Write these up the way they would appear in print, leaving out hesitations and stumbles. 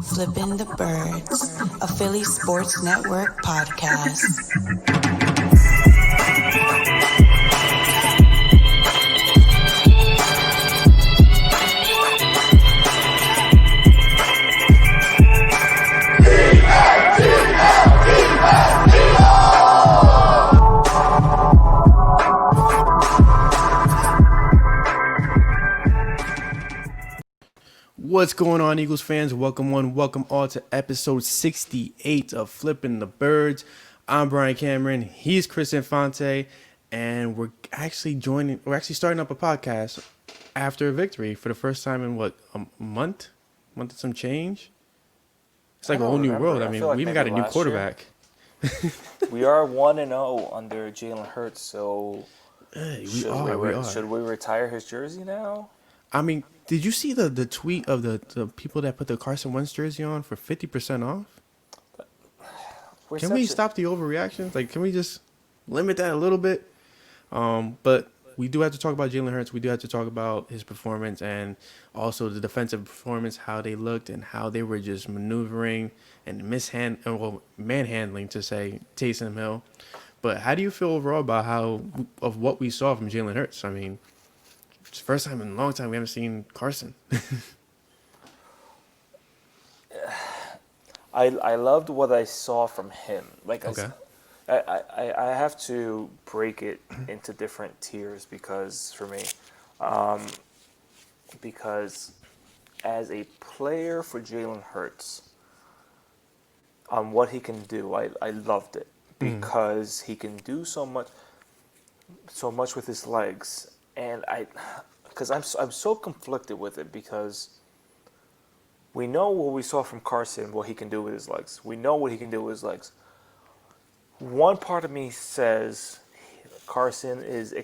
Flippin' the Birds, a Philly Sports Network podcast. What's going on, Eagles fans? Welcome all to episode 68 of Flippin' the Birds. I'm Brian Cameron. He's Chris Infante, and we're actually starting up a podcast after a victory for the first time in a month and some change. It's like a whole new world. I mean, we even got a new quarterback. We are 1-0 under Jalen Hurts, so should we retire his jersey now? I mean, did you see the tweet of the people that put the Carson Wentz jersey on for 50% off? Can we stop the overreactions? Like, can we just limit that a little bit? But we do have to talk about Jalen Hurts. We do have to talk about his performance and also the defensive performance, how they looked and how they were just maneuvering and manhandling, to say, Taysom Hill. But how do you feel overall about what we saw from Jalen Hurts? I mean, it's the first time in a long time we haven't seen Carson. I loved what I saw from him. Okay. I have to break it into different tiers because as a player for Jalen Hurts, on what he can do, I loved it because he can do so much with his legs. And I'm so conflicted with it because we know what we saw from Carson, what he can do with his legs. We know what he can do with his legs. One part of me says Carson is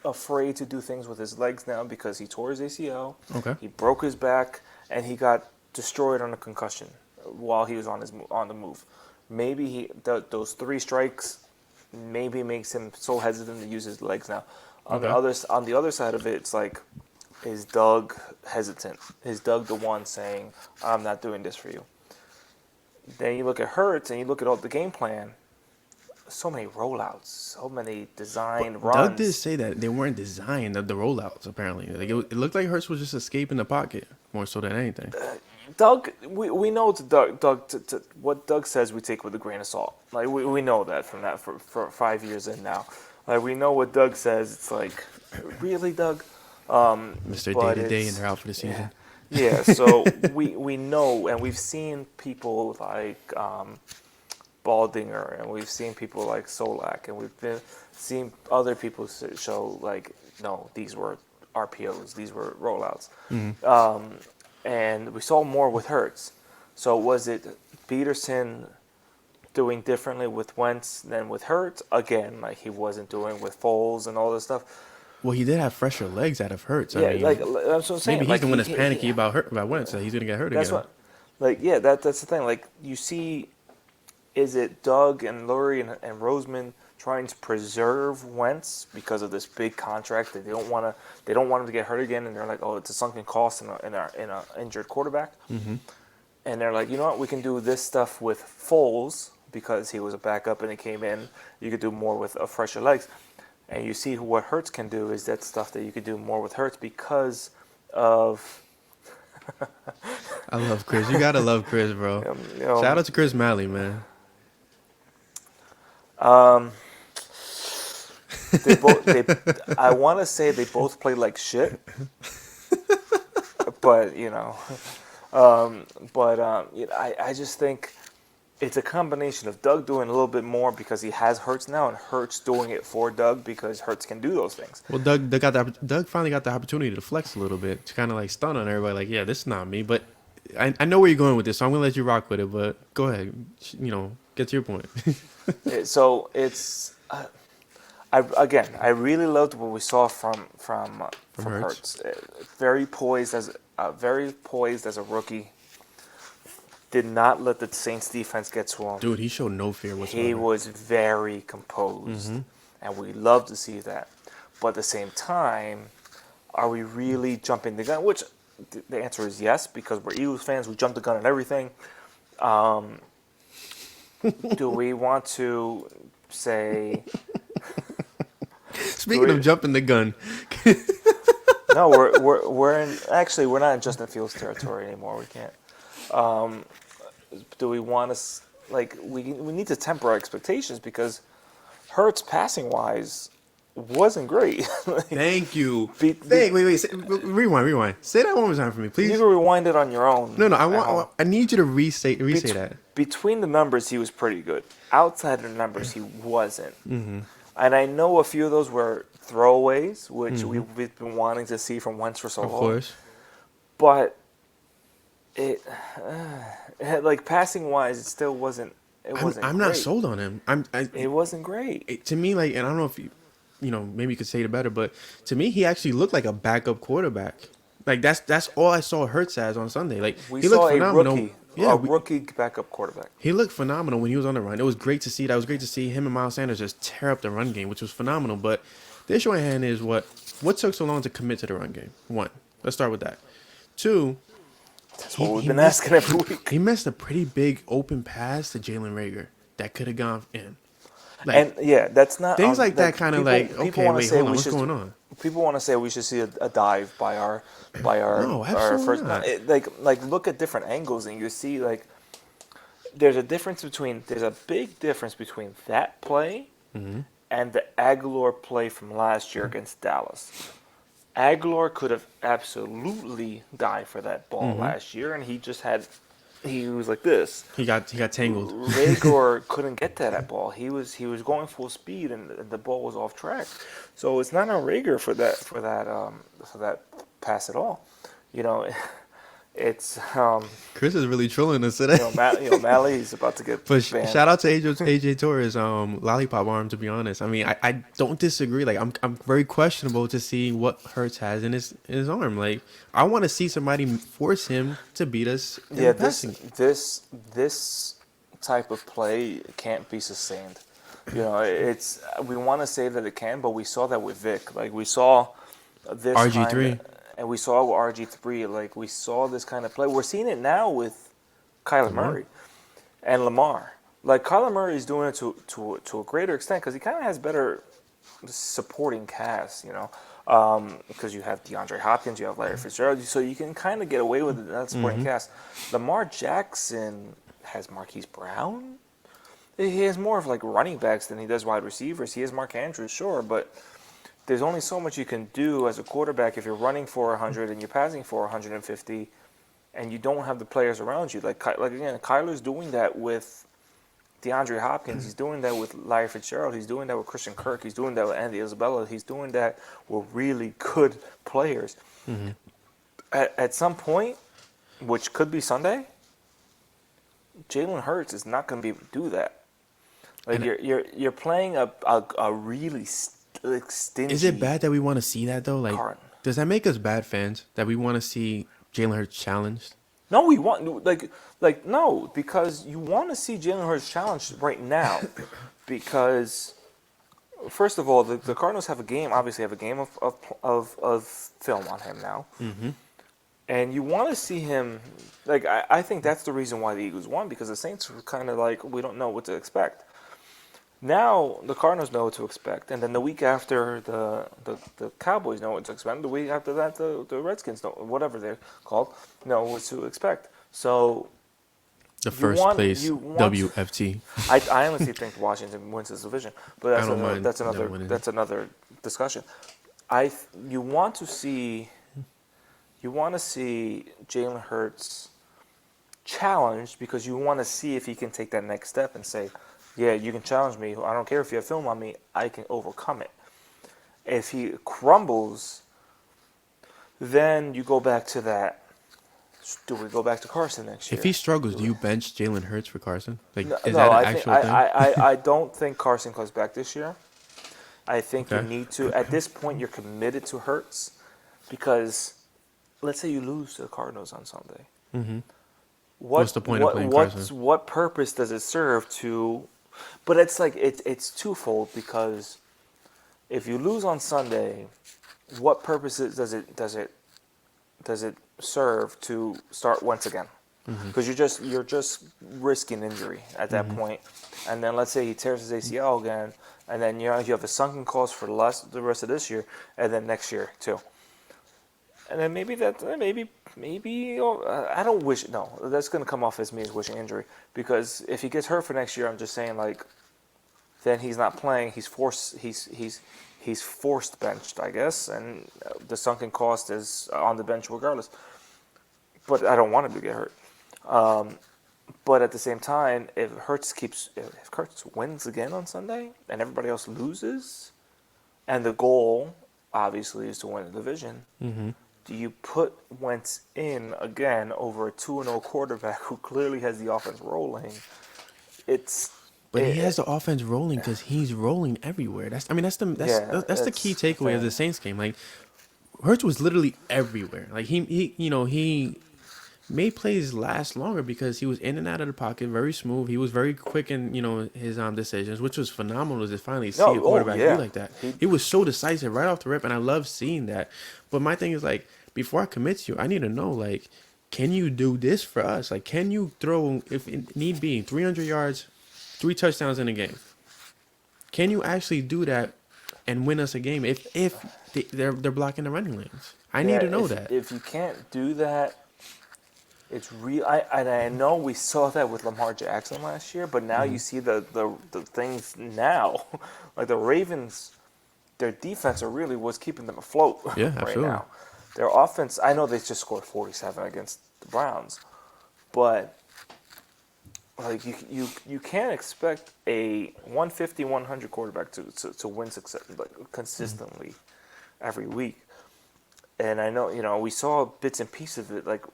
afraid to do things with his legs now because he tore his ACL. Okay. He broke his back, and he got destroyed on a concussion while he was on the move. Maybe those 3 strikes maybe makes him so hesitant to use his legs now. On the other side of it, it's like, is Doug hesitant? Is Doug the one saying, I'm not doing this for you? Then you look at Hurts and you look at all the game plan. So many rollouts, so many designed runs. Doug did say that they weren't designed, the rollouts, apparently. Like it looked like Hurts was just escaping the pocket more so than anything. Doug, we know what Doug says we take with a grain of salt. Like we know that for 5 years in now. Like, we know what Doug says. It's like, really, Doug? Mr. Day-to-Day, and they're out for the season. Yeah, so we know, and we've seen people like Baldinger, and we've seen people like Solak, and we've seen other people show, like, no, these were RPOs, these were rollouts. Mm-hmm. And we saw more with Hurts. So was it Peterson doing differently with Wentz than with Hurts? Again, like he wasn't doing with Foles and all this stuff. Well, he did have fresher legs out of Hurts. Yeah, I mean, like that's what I'm saying. Maybe he's the one that's panicky about Wentz, that he's going to get hurt that's again. That's the thing. Like, you see, is it Doug and Lurie and Roseman trying to preserve Wentz because of this big contract? They don't want him to get hurt again, and they're like, oh, it's a sunken cost in a injured quarterback. Mm-hmm. And they're like, you know what, we can do this stuff with Foles because he was a backup and he came in. You could do more with fresher legs. And you see what Hurts can do is that stuff that you could do more with Hurts because of... I love Chris. You got to love Chris, bro. Shout out to Chris Malley, man. I want to say they both play like shit. But, I just think it's a combination of Doug doing a little bit more because he has Hurts now, and Hurts doing it for Doug because Hurts can do those things. Well, Doug finally got the opportunity to flex a little bit, to kind of like stun on everybody. Like, yeah, this is not me, but I know where you're going with this, so I'm gonna let you rock with it. But go ahead, get to your point. So it's, I really loved what we saw from Hurts. Very poised as a rookie. Did not let the Saints defense get to him. Dude, he showed no fear whatsoever. He was very composed, and we love to see that. But at the same time, are we really jumping the gun? Which The answer is yes, because we're Eagles fans. We jumped the gun and everything. Do we want to say? Speaking of jumping the gun, No, we're in. Actually, we're not in Justin Fields territory anymore. We can't. Do we want to we need to temper our expectations because Hurts passing wise wasn't great. thank you. Wait. Rewind. Say that one more time for me, please. You can rewind it on your own. No, I need you to re-say that. Between the numbers, he was pretty good. Outside the numbers, he wasn't. Mm-hmm. And I know a few of those were throwaways, which we've been wanting to see from Wentz for so long. Of course. But it, passing wise, it still wasn't. I'm not sold on him. It wasn't great. To me, and I don't know if maybe you could say it better, but to me, he actually looked like a backup quarterback. Like that's all I saw Hurts as on Sunday. Like We he saw looked phenomenal. a rookie backup quarterback. He looked phenomenal when he was on the run. It was great to see. That was great to see him and Miles Sanders just tear up the run game, which was phenomenal. But the issue at hand is what took so long to commit to the run game. One, let's start with that. Two, That's what we've been asking every week. he missed a pretty big open pass to Jalen Reagor that could have gone in. That's not things like that. Kind of like, okay, wait, hold on, what's going on? People want to say we should see a dive by our No, absolutely first. not. Look at different angles and you see there's a big difference between that play and the Aguilar play from last year against Dallas. Aguilar could have absolutely died for that ball last year, and he was like this. He got tangled. Reagor couldn't get to that ball. He was going full speed, and the ball was off track. So it's not on Reagor for that pass at all. It's Chris is really trolling us today. Malley's about to get But banned. shout out to AJ Torres, lollipop arm. To be honest, I mean, I don't disagree. Like, I'm very questionable to see what Hurts has in his arm. Like, I want to see somebody force him to beat us. In passing. This type of play can't be sustained. We want to say that it can, but we saw that with Vic. Like, we saw this RG3. And we saw with RG3, like we saw this kind of play. We're seeing it now with Kyler Murray and Lamar. Like Kyler Murray is doing it to a greater extent because he kind of has better supporting cast, because you have DeAndre Hopkins, you have Larry Fitzgerald, so you can kind of get away with it, that supporting cast. Lamar Jackson has Marquise Brown. He has more of like running backs than he does wide receivers. He has Mark Andrews, sure, but there's only so much you can do as a quarterback if you're running for 100 and you're passing for 150 and you don't have the players around you. Like again, Kyler's doing that with DeAndre Hopkins. He's doing that with Larry Fitzgerald. He's doing that with Christian Kirk. He's doing that with Andy Isabella. He's doing that with really good players. At some point, which could be Sunday, Jalen Hurts is not going to be able to do that. Like you're playing a really stingy. Is it bad that we want to see that though? Like, does that make us bad fans that we want to see Jalen Hurts challenged? No, we want no, because you want to see Jalen Hurts challenged right now, because first of all, the Cardinals have a game of film on him now, and you want to see him. Like I think that's the reason why the Eagles won, because the Saints were kind of like, we don't know what to expect. Now the Cardinals know what to expect, and then the week after the Cowboys know what to expect. The week after that, the Redskins know, whatever they're called, know what to expect. So the first place WFT. I honestly think Washington wins this division, but that's another discussion. You want to see Jalen Hurts challenged because you want to see if he can take that next step and say, yeah, you can challenge me. I don't care if you have film on me. I can overcome it. If he crumbles, then you go back to that. Do we go back to Carson next year? If he struggles, do you bench Jalen Hurts for Carson? Like, is that an actual thing? I don't think Carson comes back this year. I think you need to. At this point, you're committed to Hurts because let's say you lose to the Cardinals on Sunday. Mm-hmm. What's the point of playing Carson? What purpose does it serve to? But it's like it's twofold, because if you lose on Sunday, what purpose does it serve to start once again, because you're just risking injury at that point. And then let's say he tears his ACL again, and then you have a sunken cost for the rest of this year, and then next year too. And then maybe I don't wish, no, that's going to come off as me as wishing injury, because if he gets hurt for next year, I'm just saying, like, then he's not playing. He's forced benched, I guess, and the sunken cost is on the bench regardless. But I don't want him to get hurt. But at the same time, if Hurts wins again on Sunday and everybody else loses, and the goal obviously is to win the division, do you put Wentz in again over a 2-0 quarterback who clearly has the offense rolling? But he has the offense rolling because he's rolling everywhere. That's the key takeaway of the Saints game. Like, Hurts was literally everywhere. Like, he made plays last longer because he was in and out of the pocket, very smooth. He was very quick in his decisions, which was phenomenal to finally see a quarterback be like that. He was so decisive right off the rip, and I love seeing that. But my thing is, like, before I commit to you, I need to know, like, can you do this for us? Like, can you throw, if it need be, 300 yards, 3 touchdowns in a game? Can you actually do that and win us a game if they're blocking the running lanes? I need to know that. If you can't do that, it's real. I know we saw that with Lamar Jackson last year, but now you see the things now. Like the Ravens, their defense are really what's keeping them afloat right now. Their offense, I know they just scored 47 against the Browns, but like you can't expect a 150, 100 quarterback to win consistently every week. And I know, we saw bits and pieces of it. Like,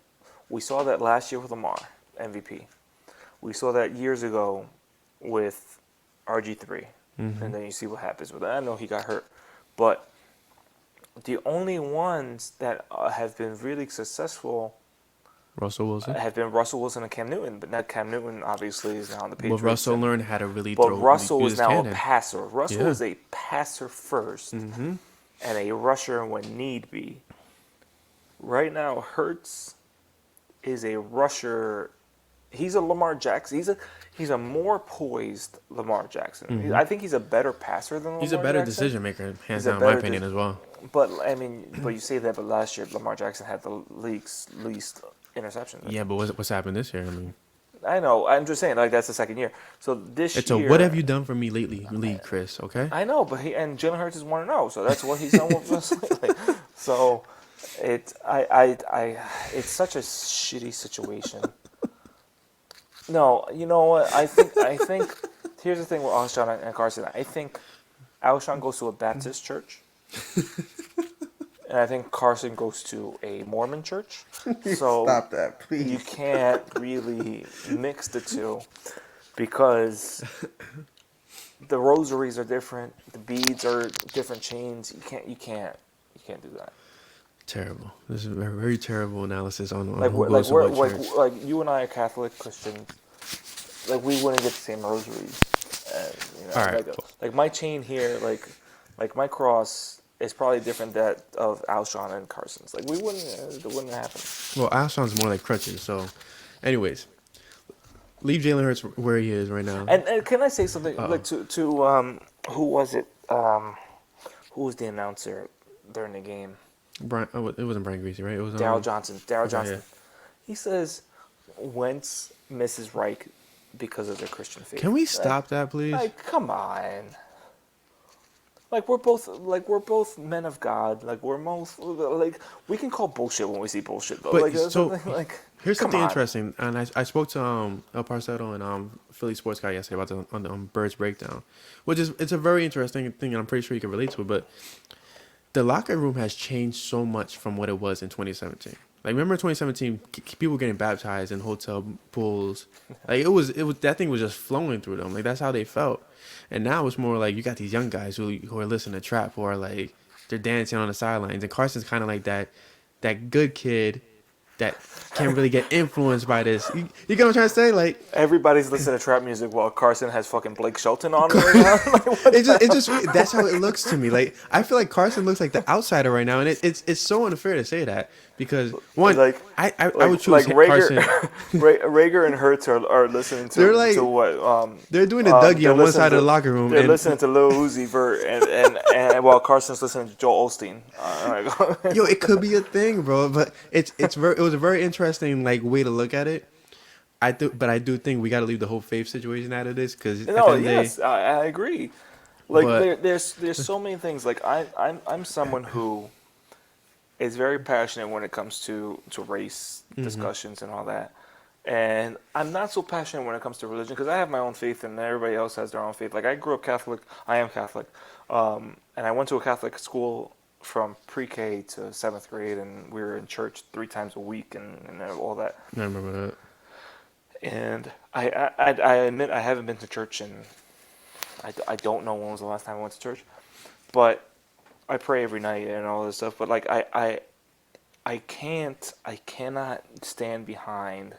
we saw that last year with Lamar, MVP. We saw that years ago with RG3. And then you see what happens with that. I know he got hurt. But the only ones that have been really successful Russell Wilson have been Russell Wilson and Cam Newton. But now Cam Newton, obviously, is now on the Patriots. But Russell learned how to really throw. But Russell is now a passer. Russell is a passer first and a rusher when need be. Right now, Hurts is a rusher. He's a Lamar Jackson. He's a more poised Lamar Jackson. I think he's a better passer than Lamar Jackson. He's a better decision maker, hands down, in my opinion, as well. But you say that, but last year Lamar Jackson had the league's least interceptions. Yeah, but what's happened this year? I know. I'm just saying, like, that's the second year. So this year, what have you done for me lately, Chris? Okay. I know, but Jalen Hurts is 1-0, so that's what he's done with us lately. So it's such a shitty situation. No, you know what? I think here's the thing with Alshon and Carson. I think Alshon goes to a Baptist church, and I think Carson goes to a Mormon church. So stop that, please. You can't really mix the two because the rosaries are different, the beads are different chains. You can't do that. Terrible. This is a very, very terrible analysis on like who goes to what church. Like you and I are Catholic Christians. Like we wouldn't get the same rosaries. And, all right. Like my chain here, like my cross is probably different that of Alshon and Carson's. Like it wouldn't happen. Well, Alshon's more like crutches. So, anyways, leave Jalen Hurts where he is right now. And can I say something like to who was it? Who was the announcer during the game? It wasn't Brian Greasy, right? It was Daryl Johnson. Daryl Johnson. Yeah. He says Wentz misses Reich because of their Christian faith. Can we stop that, please? Like, come on. Like we're both men of God. Like we're both we can call bullshit when we see bullshit though. But Here's here's something interesting, and I spoke to El Parcetto and Philly Sports Guy yesterday about on the Birds Breakdown, which is it's a very interesting thing, and I'm pretty sure you can relate to it. But the locker room has changed so much from what it was in 2017. Like, remember in 2017, people getting baptized in hotel pools. Like, it was that thing was just flowing through them. Like, that's how they felt. And now it's more like you got these young guys who are listening to trap, who are like, they're dancing on the sidelines. And Carson's kind of like that good kid that can't really get influenced by this. You get what I'm trying to say? Like, Everybody's listening to trap music while Carson has fucking Blake Shelton on right now. Like, what it just that's how it looks to me. Like, I feel like Carson looks like the outsider right now, and it's so unfair to say that because one, I would choose Carson. Rager and Hurts are listening to They're like to what they're doing a Dougie on one side of the locker room. They're listening to Lil Uzi Vert and while Carson's listening to Joel Osteen. Yo, it could be a thing, bro. But it was a very interesting like way to look at it. But I do think we got to leave the whole faith situation out of this because I agree. Like there's so many things. Like I'm someone who is very passionate when it comes to race discussions and all that. And I'm not so passionate when it comes to religion because I have my own faith and everybody else has their own faith. Like I grew up Catholic. I am Catholic. And I went to a Catholic school from pre-K to 7th grade, and we were in church 3 times a week and all that. I remember that. And I admit I haven't been to church in, I don't know when was the last time I went to church, but I pray every night and all this stuff. But like I cannot stand behind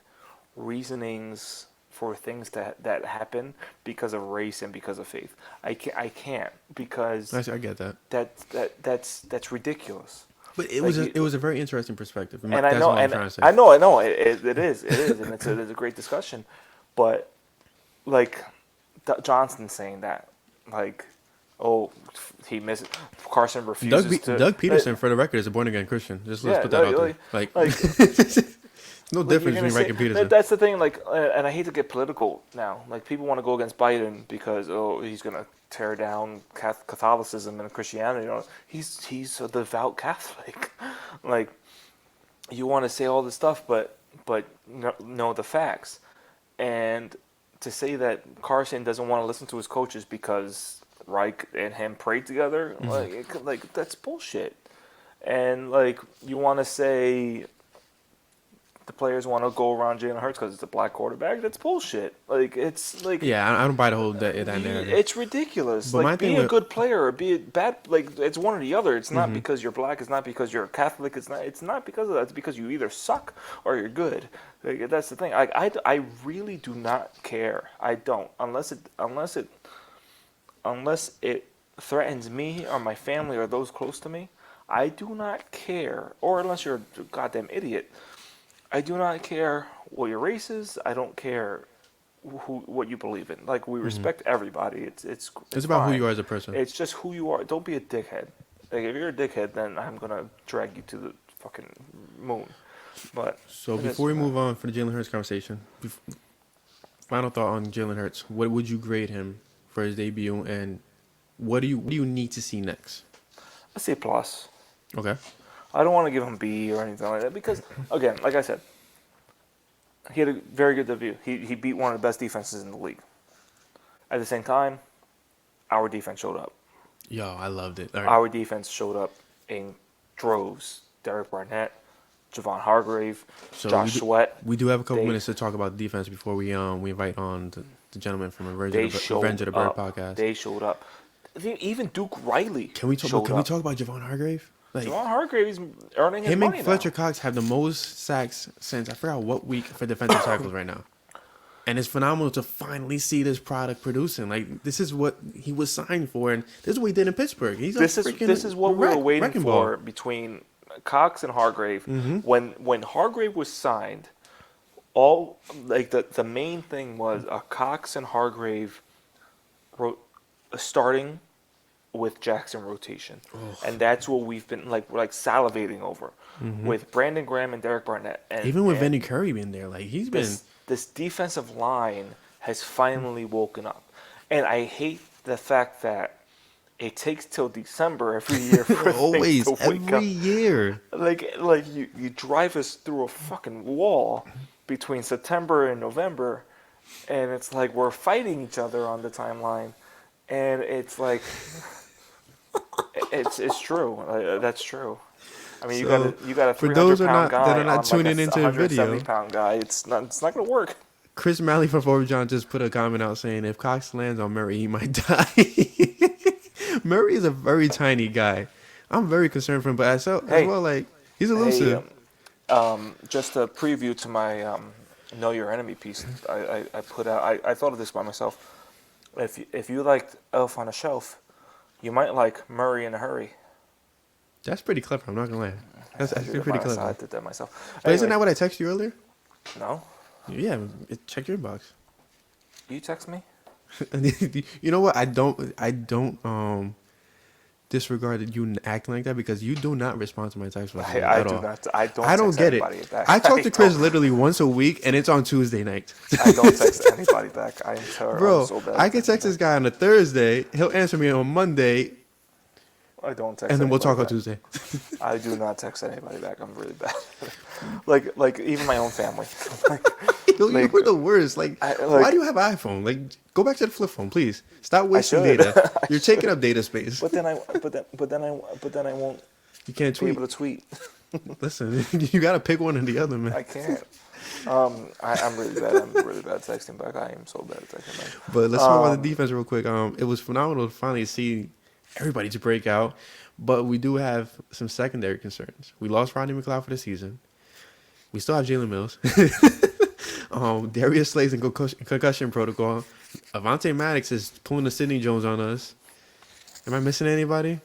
reasonings for things that happen because of race and because of faith. I can't because I get that. That's ridiculous. But it was a very interesting perspective. And I know it is, and it's a great discussion. But like Johnson saying that, like, oh, he misses. Carson refuses to. Doug Peterson, for the record, is a born again Christian. Let's put that out there. Like no difference between Reich and Peterson. That's the thing. Like, and I hate to get political now. Like, people want to go against Biden because he's gonna tear down Catholicism and Christianity. You know, he's a devout Catholic. Like, you want to say all this stuff, but know the facts. And to say that Carson doesn't want to listen to his coaches because Reich and him prayed together, like that's bullshit. And like, you want to say the players want to go around Jalen Hurts because it's a black quarterback. That's bullshit. Like, it's like, yeah, I don't buy the whole that narrative. It's ridiculous. But like, be a good player or be a bad. Like, it's one or the other. It's not because you're black. It's not because you're a Catholic. It's not because of that. It's because you either suck or you're good. Like, that's the thing. I really do not care. I don't unless it threatens me or my family or those close to me. I do not care. Or unless you're a goddamn idiot. I do not care what your race is. I don't care what you believe in. Like, we respect everybody. It's about fine. who you are as a person. It's just who you are. Don't be a dickhead. Like, if you're a dickhead, then I'm gonna drag you to the fucking moon. But so before we move on for the Jalen Hurts conversation, final thought on Jalen Hurts. What would you grade him for his debut, and what do you need to see next? I say plus. Okay. I don't want to give him B or anything like that because, again, like I said, he had a very good debut. He beat one of the best defenses in the league. At the same time, our defense showed up. Yo, I loved it. Right. Our defense showed up in droves. Derek Barnett, Javon Hargrave, Josh Sweat. We do have a couple minutes to talk about defense before we invite on the gentleman from Revenge of the Bird podcast. They showed up. Even Duke Riley. Can we talk about Javon Hargrave? Like, Javon Hargrave is earning his money now. Him and Fletcher Cox have the most sacks since I forgot what week for defensive tackles right now. And it's phenomenal to finally see this product producing. Like, this is what he was signed for, and this is what he did in Pittsburgh. This is what we were waiting for between Cox and Hargrave. When Hargrave was signed, all like the main thing was a Cox and Hargrave starting with Jackson rotation. And that's what we've been like salivating over with Brandon Graham and Derek Barnett. And even with Vinny Curry being there, like, he's been this defensive line has finally woken up. And I hate the fact that it takes till December every year for always things to wake every up. year. Like you drive us through a fucking wall between September and November, and it's like we're fighting each other on the timeline, and it's like it's true. That's true. I mean, you got a 300-pound guy that are not tuning into a video. 170-pound guy. It's not going to work. Chris Malley from Forward John just put a comment out saying if Cox lands on Murray, he might die. Murray is a very tiny guy. I'm very concerned for him, but as well, like, he's elusive. Just a preview to my Know Your Enemy piece I put out. I thought of this by myself. If you liked Elf on a Shelf, you might like Murray in a Hurry. That's pretty clever. I'm not gonna lie. That's actually pretty clever. I did that myself. But isn't that what I texted you earlier? No. Yeah, check your inbox. You text me? You know what? I don't disregard you acting like that because you do not respond to my text messages at all. I don't get it. Back. I talk to Chris literally once a week, and it's on Tuesday night. I don't text anybody back. I am terrible. Bro, I'm so bad I can text this guy on a Thursday. He'll answer me on Monday. I don't text. And then we'll talk back. on Tuesday. I do not text anybody back. I'm really bad. like even my own family. You're the worst. Why do you have an iPhone? Go back to the flip phone, please. Stop wasting data. You're taking up data space. But then I won't. You can't tweet. Be able to tweet. Listen, you gotta pick one or the other, man. I can't. I'm really bad. I'm really bad at texting back. I am so bad at texting back. But let's talk about the defense real quick. It was phenomenal to finally see everybody to break out, but we do have some secondary concerns. We lost Rodney McLeod for the season. We still have Jalen Mills. Darius Slay's in concussion protocol. Avonte Maddox is pulling the Sidney Jones on us. Am I missing anybody?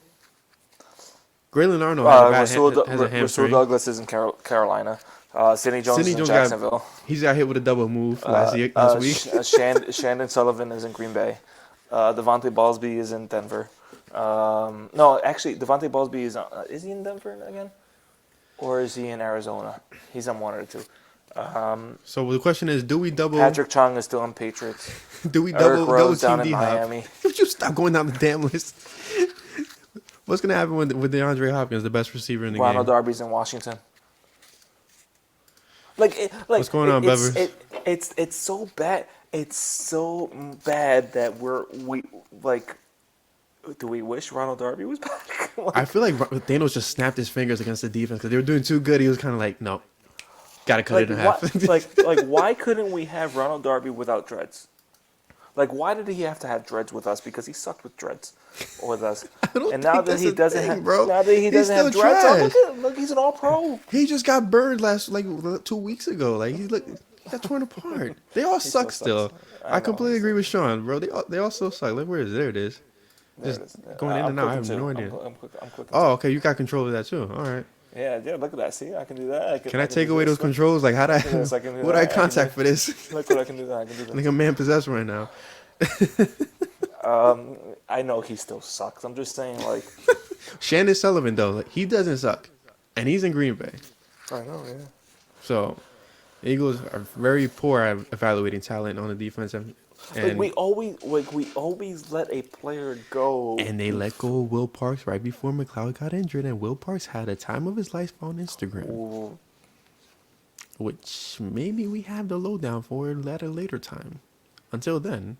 Graylin Arnold has a hamstring. Rasul Douglas is in Carolina. Sidney Jones is in Jacksonville. He's got hit with a double move last week. Shandon Sullivan is in Green Bay. Devontae Ballsby is in Denver. No, actually, Devontae Ballsby is he in Denver again? Or is he in Arizona? He's on one or two. So the question is, do we double... Patrick Chung is still on Patriots. Do we double down team in Miami? Would you stop going down the damn list? What's going to happen with DeAndre Hopkins, the best receiver in the Ronald game? Darby's in Washington. What's going on, Bevers? It's so bad. It's so bad that we do we wish Ronald Darby was back? I feel like Thanos just snapped his fingers against the defense because they were doing too good. He was kind of like, no, gotta cut it in half. Why couldn't we have Ronald Darby without dreads? Why did he have to have dreads with us? Because he sucked with dreads with us. And now that he doesn't have dreads, look, he's an all-pro. He just got burned 2 weeks ago. He got torn apart. They all suck still. I completely agree with Sean, bro. They all still suck. Where is it? There it is. Just going in and out. I have no idea. I'm clicking okay. You got control of that too. All right. Yeah. Look at that. See, I can do that. Can I take away those controls? What I contact for this? Look what I can do. I can do that. Like a man possessed right now. I know he still sucks. I'm just saying, Shandon Sullivan though, he doesn't suck, and he's in Green Bay. I know, yeah. So, Eagles are very poor at evaluating talent on the defense. And we always let a player go. And they let go of Will Parks right before McLeod got injured, and Will Parks had a time of his life on Instagram. Ooh. Which maybe we have the lowdown for at a later time. Until then.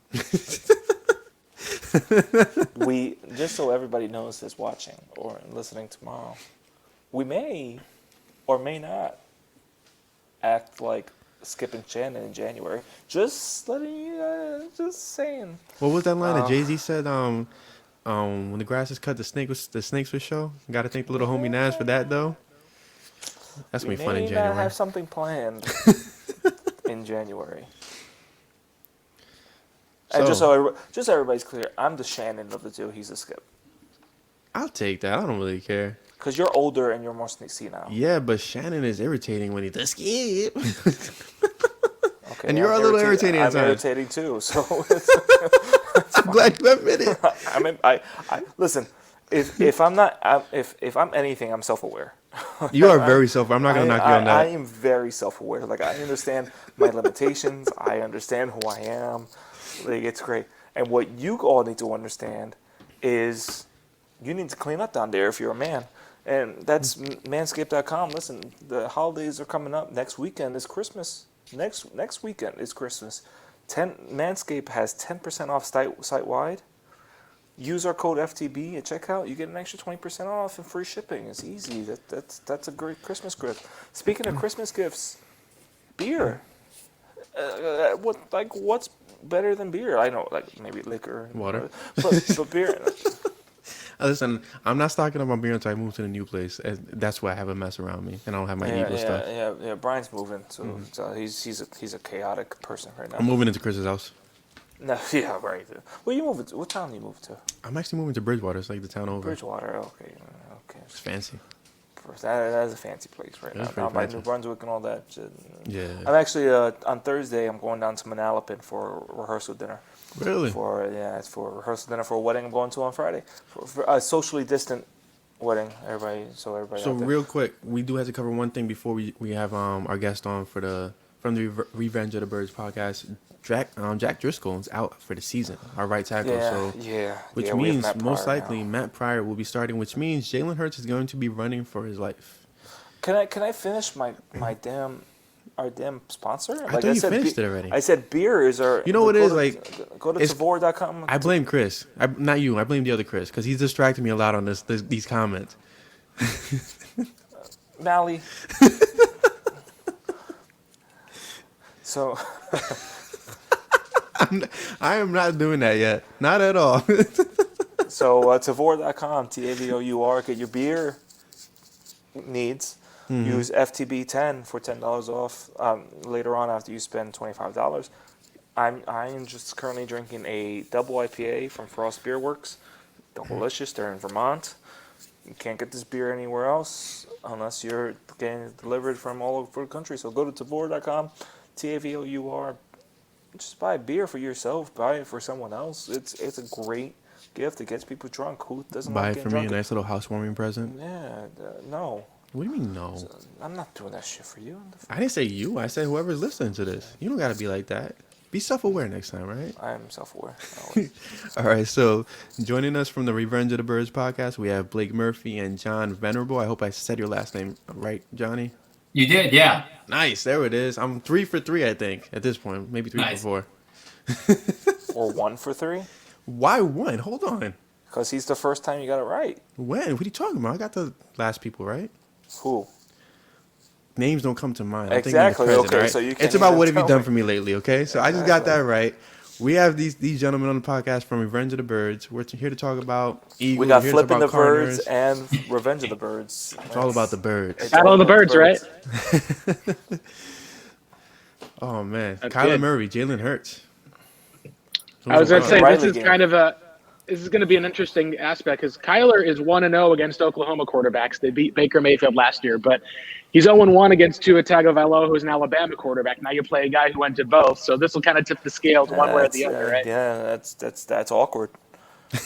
We, just so everybody knows that's watching or listening tomorrow, we may or may not act like Skip and Shannon in January. Just just saying. What was that line that Jay-Z said? When the grass is cut, the snakes will show. Got to thank the little homie Nas for that though. That's gonna be fun in January. We may not have something planned in January. And just so everybody's clear, I'm the Shannon of the two. He's the Skip. I'll take that. I don't really care. Because you're older and you're more senile. Yeah, but Shannon is irritating when he does Skip. Okay, and you're a little irritating at times. I'm irritating too. So I'm glad you admit it. I listen. If I'm anything, I'm self-aware. You are very self-aware. I'm not gonna knock you on that. I am very self-aware. I understand my limitations. I understand who I am. It's great. And what you all need to understand is you need to clean up down there if you're a man. And that's manscaped.com. Listen, the holidays are coming up. Next weekend is Christmas. Next weekend is Christmas. Manscaped has 10% off site-wide. Use our code FTB at checkout. You get an extra 20% off and free shipping. It's easy. That's a great Christmas gift. Speaking of Christmas gifts, beer. What's better than beer? I know, maybe liquor, water, but beer. Listen, I'm not stocking up on beer until I move to the new place. That's why I have a mess around me, and I don't have my Eagle stuff. Yeah. Brian's moving, so he's a chaotic person right now. I'm moving into Chris's house. No, yeah, right. Where you moving to? What town you moving to? I'm actually moving to Bridgewater. It's like the town over. Bridgewater. Okay. It's fancy. That is a fancy place right now. Down by fancy. New Brunswick and all that shit. Yeah. I'm actually on Thursday. I'm going down to Manalapan for a rehearsal dinner. Really? It's for a rehearsal dinner for a wedding I'm going to on Friday. For a socially distant wedding. Everybody. So real quick, we do have to cover one thing before we have our guest on from the Revenge of the Birds podcast. Jack Driscoll is out for the season, our right tackle. Which means most likely Matt Pryor will be starting, which means Jalen Hurts is going to be running for his life. Can I finish our damn sponsor? I thought you finished it already. I said beer is our. You know what it is Go to theyre.com. I blame Chris. Not you. I blame the other Chris because he's distracting me a lot on these comments. Mally. So. I am not doing that yet. Not at all. So theyre.com, TAVOUR, get your beer needs. Use FTB10 for $10 off later on after you spend $25. I'm just currently drinking a double IPA from Frost Beer Works. Delicious. They're in Vermont. You can't get this beer anywhere else unless you're getting it delivered from all over the country. So go to theyre.com, TAVOUR. Just buy a beer for yourself. Buy it for someone else. It's a great gift. It gets people drunk. Who doesn't buy like it getting for drunk? me, a nice little housewarming present. Yeah, no. What do you mean no? I'm not doing that shit for you. I didn't say you. I said whoever's listening to this. You don't gotta be like that. Be self-aware next time, right? I am self-aware. All right, so joining us from the Revenge of the Birds podcast, we have Blake Murphy and John Venerable. I hope I said your last name right, Johnny. You did, yeah. Nice, there it is. I'm 3 for 3, I think, at this point. Maybe 3 for 4. Or 1 for 3? Why 1? Hold on. Because he's the first time you got it right. When? What are you talking about? I got the last people right. Who? Names don't come to mind. Exactly. Present, okay, right? so you can't it's about even what have you tell done me. for me lately, okay? So I just got that right. We have these gentlemen on the podcast from Revenge of the Birds. We're here to talk about Eagles. We got here to Flippin' the talk Cardinals. Birds and Revenge of the Birds. It's all about the birds. Battle of the Birds, right? Oh, man. That's Kyler good. Murray, Jalen Hurts. I was going to say, Riley this is game. kind of this is going to be an interesting aspect because Kyler is 1-0 against Oklahoma quarterbacks. They beat Baker Mayfield last year, but he's 0-1 against Tua Tagovailoa, who's an Alabama quarterback. Now you play a guy who went to both, so this will kind of tip the scales one way or the other, right? Yeah, that's awkward. Which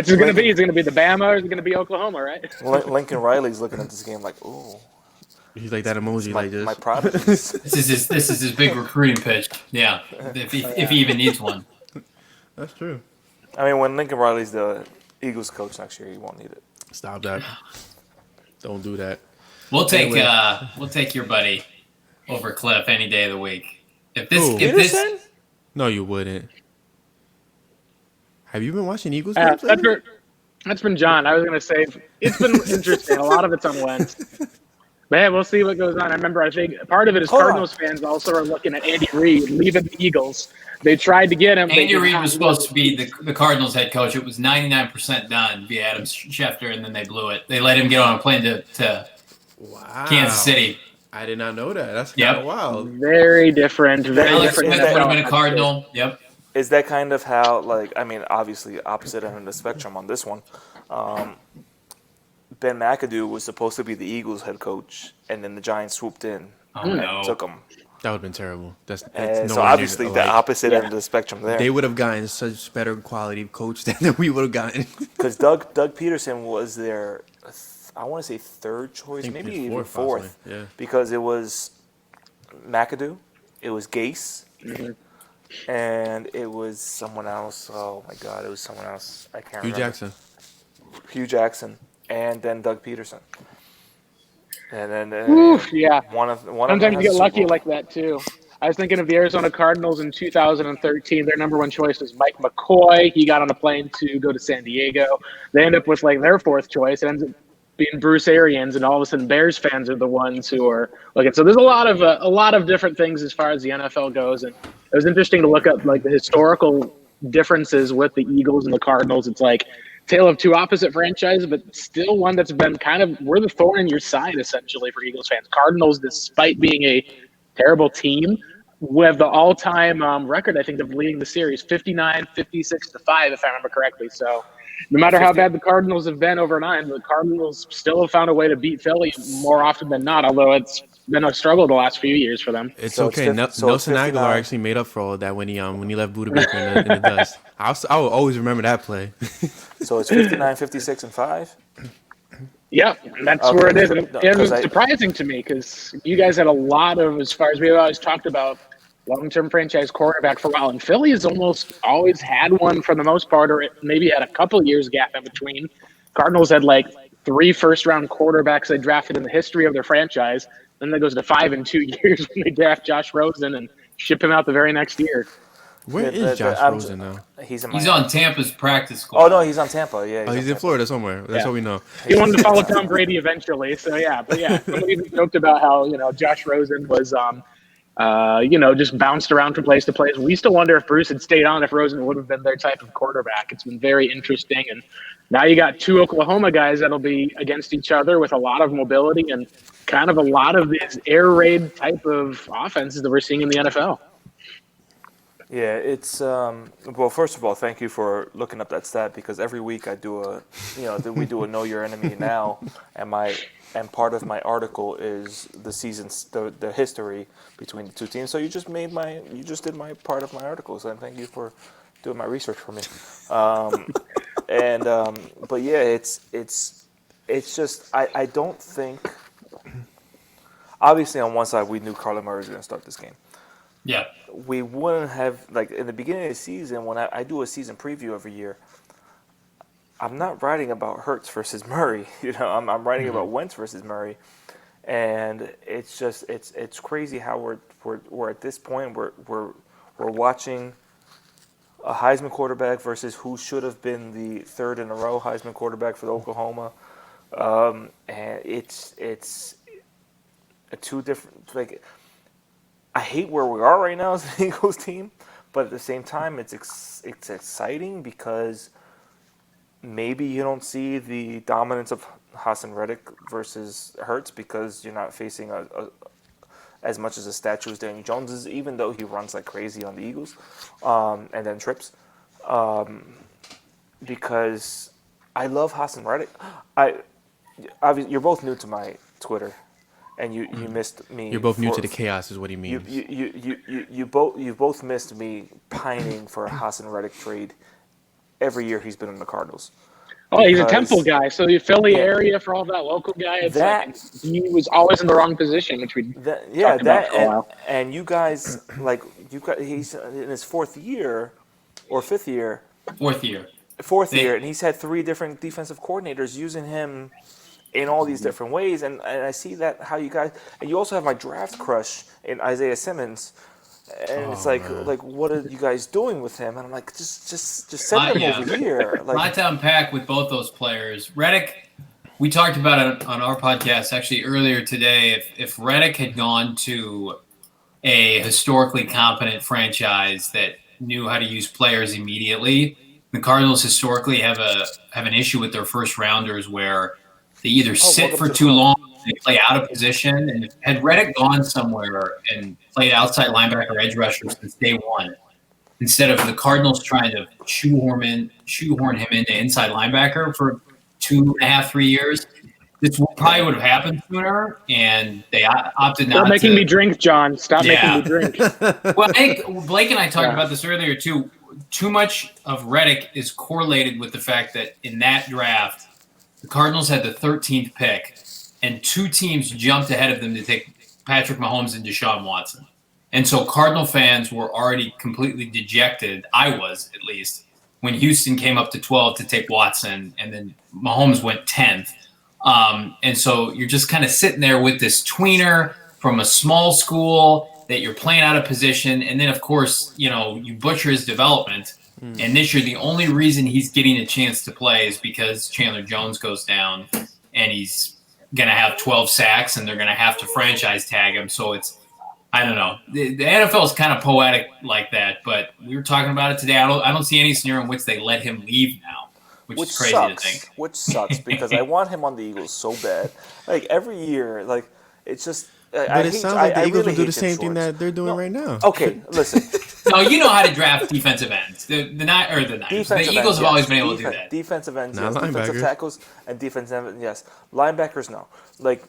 is going to be? Is it going to be the Bama or is it going to be Oklahoma, right? Lincoln Riley's looking at this game like, ooh. He's like that emoji, My, like this. my prodigies. This is his big recruiting pitch. Yeah, if he even needs one. That's true. I mean, when Lincoln Riley's the Eagles coach next year, he won't need it. Stop that. Don't do that. We'll take Anyway. your buddy over Cliff any day of the week. If Who? Peterson? No, you wouldn't. Have you been watching Eagles games lately? That's been John. I was going to say, it's been interesting. A lot of it's on Wentz. But hey, we'll see what goes on. I think part of it is Cardinals fans also are looking at Andy Reid leaving the Eagles. They tried to get him. Andy Reid was supposed to be the Cardinals head coach. It was 99% done via Adam Schefter, and then they blew it. They let him get on a plane to Wow. Kansas City. I did not know that. That's kind of wild. Very different. Very Alex different. Smith would have been a Cardinal. Yep. Is that kind of how, obviously opposite end of the spectrum on this one. Ben McAdoo was supposed to be the Eagles head coach, and then the Giants swooped in and took him. That would have been terrible. That's And so nowhere near obviously the opposite end of the spectrum there. They would have gotten such better quality coach than we would have gotten. Because Doug Peterson was their, I want to say third choice, think maybe he's even fourth, fourth. possibly, yeah. Because it was McAdoo, it was Gase, and it was someone else. Oh my God, it was someone else. I can't remember. Hugh Jackson, and then Doug Peterson. And then yeah. one of them Sometimes you has get a lucky Super Bowl. like that too. I was thinking of the Arizona Cardinals in 2013. Their number one choice was Mike McCoy. He got on a plane to go to San Diego. They end up with their fourth choice. It ends up being Bruce Arians, and all of a sudden Bears fans are the ones who are looking. So there's a lot of different things as far as the NFL goes, and it was interesting to look up the historical differences with the Eagles and the Cardinals. It's like tale of two opposite franchises, but still one that's been kind of, we're the thorn in your side essentially for Eagles fans. Cardinals, despite being a terrible team, we have the all-time record, I think, of leading the series, 59, 56 to 5, if I remember correctly. So no matter how bad the Cardinals have been overnight, the Cardinals still have found a way to beat Philly more often than not, although it's been a struggle the last few years for them. It's So okay. it's Nelson 59. Aguilar actually made up for all of that when he left Buda Baker in the dust. I will always remember that play. So it's 59, 56, and 5? Yeah, that's Okay. where it is. And No, it was 'cause surprising to me because you guys had a lot of, as far as we've always talked about, long-term franchise quarterback for a while. And Philly has almost always had one for the most part, or maybe had a couple of years gap in between. Cardinals had like 3 first-round quarterbacks they drafted in the history of their franchise. Then that goes to 5 in 2 years when they draft Josh Rosen and ship him out the very next year. Where is Josh Rosen now? He's on Tampa's practice squad. Oh, no, he's on Tampa. Yeah, Oh, he's in Tampa. Florida somewhere. That's Yeah. all we know. He wanted to follow Tom Brady eventually, so yeah. But yeah, somebody even joked about how Josh Rosen was just bounced around from place to place. We still wonder if Bruce had stayed on, if Rosen would have been their type of quarterback. It's been very interesting. And now you got 2 Oklahoma guys that'll be against each other with a lot of mobility and kind of a lot of these air raid type of offenses that we're seeing in the NFL. Yeah, it's well. First of all, thank you for looking up that stat because every week I do we do a Know Your Enemy Now, and part of my article is the seasons, the history between the two teams. So you just did my part of my article. So thank you for doing my research for me. But yeah, it's just I don't think. Obviously, on one side, we knew Kyler Murray was going to start this game. Yeah. We wouldn't have, like, in the beginning of the season, when I do a season preview every year, I'm not writing about Hurts versus Murray. I'm writing about Wentz versus Murray. And it's just, it's crazy how we're at this point, we're watching a Heisman quarterback versus who should have been the 3rd in a row Heisman quarterback for Oklahoma. And it's a 2 different, like, I hate where we are right now as an Eagles team, but at the same time, it's exciting because maybe you don't see the dominance of Hassan Reddick versus Hurts because you're not facing as much as a statue as Daniel Jones is, even though he runs like crazy on the Eagles and then trips. Because I love Hassan Reddick. You're both new to my Twitter. And you missed me. You're both new to the chaos, is what he means. You both missed me pining for a Hassan Reddick trade every year he's been in the Cardinals. Oh, he's a Temple guy, so the Philly area for all that local guy. It's like he was always in the wrong position, which we talked about for a while. And you guys he's in his 4th year or 5th year. 4th year. 4th year, and he's had 3 different defensive coordinators using him in all these different ways, and I see that how you guys, and you also have my draft crush in Isaiah Simmons, and it's like what are you guys doing with him? And I'm like, just send him over here. Like, lot to unpack with both those players. Reddick, we talked about it on our podcast actually earlier today. If Reddick had gone to a historically competent franchise that knew how to use players immediately, the Cardinals historically have an issue with their first rounders where they either sit for too long, they play out of position. And had Reddick gone somewhere and played outside linebacker edge rusher since day one, instead of the Cardinals trying to shoehorn him into inside linebacker for 2.5, 3 years, this probably would have happened sooner. And they opted not to. Stop making me drink, John. Stop making me drink. Well, I think Blake and I talked about this earlier, too. Too much of Reddick is correlated with the fact that in that draft, the Cardinals had the 13th pick, and 2 teams jumped ahead of them to take Patrick Mahomes and Deshaun Watson. And so Cardinal fans were already completely dejected, I was at least, when Houston came up to 12 to take Watson, and then Mahomes went 10th. And so you're just kind of sitting there with this tweener from a small school that you're playing out of position, and then, of course, you butcher his development. And this year, the only reason he's getting a chance to play is because Chandler Jones goes down, and he's going to have 12 sacks, and they're going to have to franchise tag him. So I don't know. The NFL is kind of poetic like that, but we were talking about it today. I don't see any scenario in which they let him leave now, which is crazy to think. Which sucks because I want him on the Eagles so bad. Like every year, like it's just. But it sounds like the Eagles really will do the hate Jim same thing Schwartz. that they're doing right now. Okay, listen. No, you know how to draft defensive ends. The Eagles have always been able to do that. Defensive ends, Not yes. Defensive linebackers. tackles and defensive ends, yes. Linebackers, no. Like,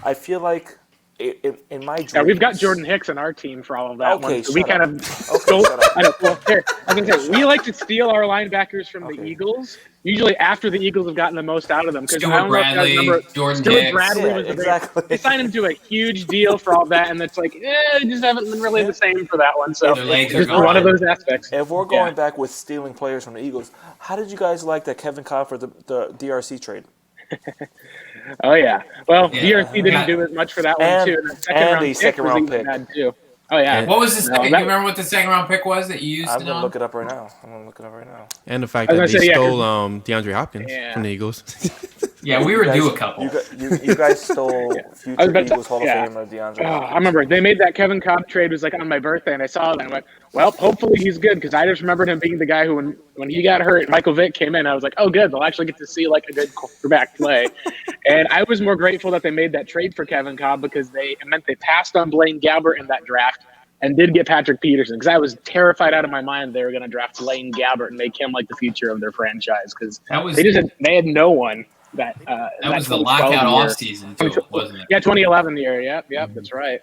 I feel like in my dreams... Yeah, we've got Jordan Hicks on our team for all of that. Okay, So we kind of Okay, shut up. I know. Well, here, I was gonna say we like to steal our linebackers from the Eagles. Usually after the Eagles have gotten the most out of them. Stuart Bradley, Jordan Stuart Hicks. Bradley Yeah, was exactly. They signed him to a huge deal for all that, and it's like, they just haven't been really the same for that one. So Their legs are just gone. one of those aspects. If we're going back with stealing players from the Eagles, how did you guys like that Kevin Cobb for the DRC trade? Oh yeah. Well, Yeah. DRC didn't do as much for that one And- too. And the and second a round second-round pick was pick. even bad too. Oh yeah. What was the second? that- You remember what the second round pick was that you used? I'm it going to on? look it up right now. And the fact I was that gonna they say, yeah, stole DeAndre Hopkins Yeah. from the Eagles. Yeah, we were due a couple. You guys stole I was future about to- Eagles Hall yeah. of Famer DeAndre Oh, Hopkins. I remember they made that Kevin Cobb trade. It was like on my birthday, and I saw it, and I went, "Well, hopefully he's good," because I just remembered him being the guy who, when he got hurt, Michael Vick came in. I was like, "Oh, good, they'll actually get to see like a good quarterback play." And I was more grateful that they made that trade for Kevin Cobb because it meant they passed on Blaine Gabbert in that draft and did get Patrick Peterson. Because I was terrified out of my mind they were going to draft Blaine Gabbert and make him like the future of their franchise because they had no one. That was the 2012 lockout year. offseason too, wasn't it? Yeah, 2011 year. Yep, that's right.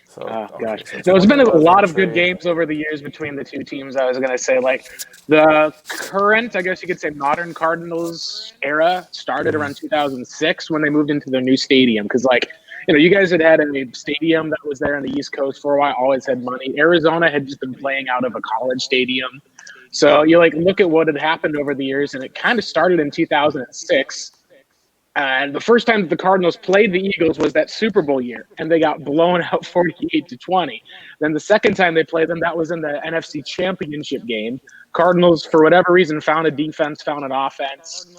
So, Oh okay, gosh, so there's been a 2011 lot of good trade. games over the years between the two teams. I was going to say, like the current, I guess you could say, modern Cardinals era started around 2006 when they moved into their new stadium. Because, like, you guys had a stadium that was there on the East Coast for a while, always had money. Arizona had just been playing out of a college stadium. So you look at what had happened over the years, and it kind of started in 2006. And the first time that the Cardinals played the Eagles was that Super Bowl year, and they got blown out 48-20. Then the second time they played them, that was in the NFC Championship game. Cardinals, for whatever reason, found a defense, found an offense.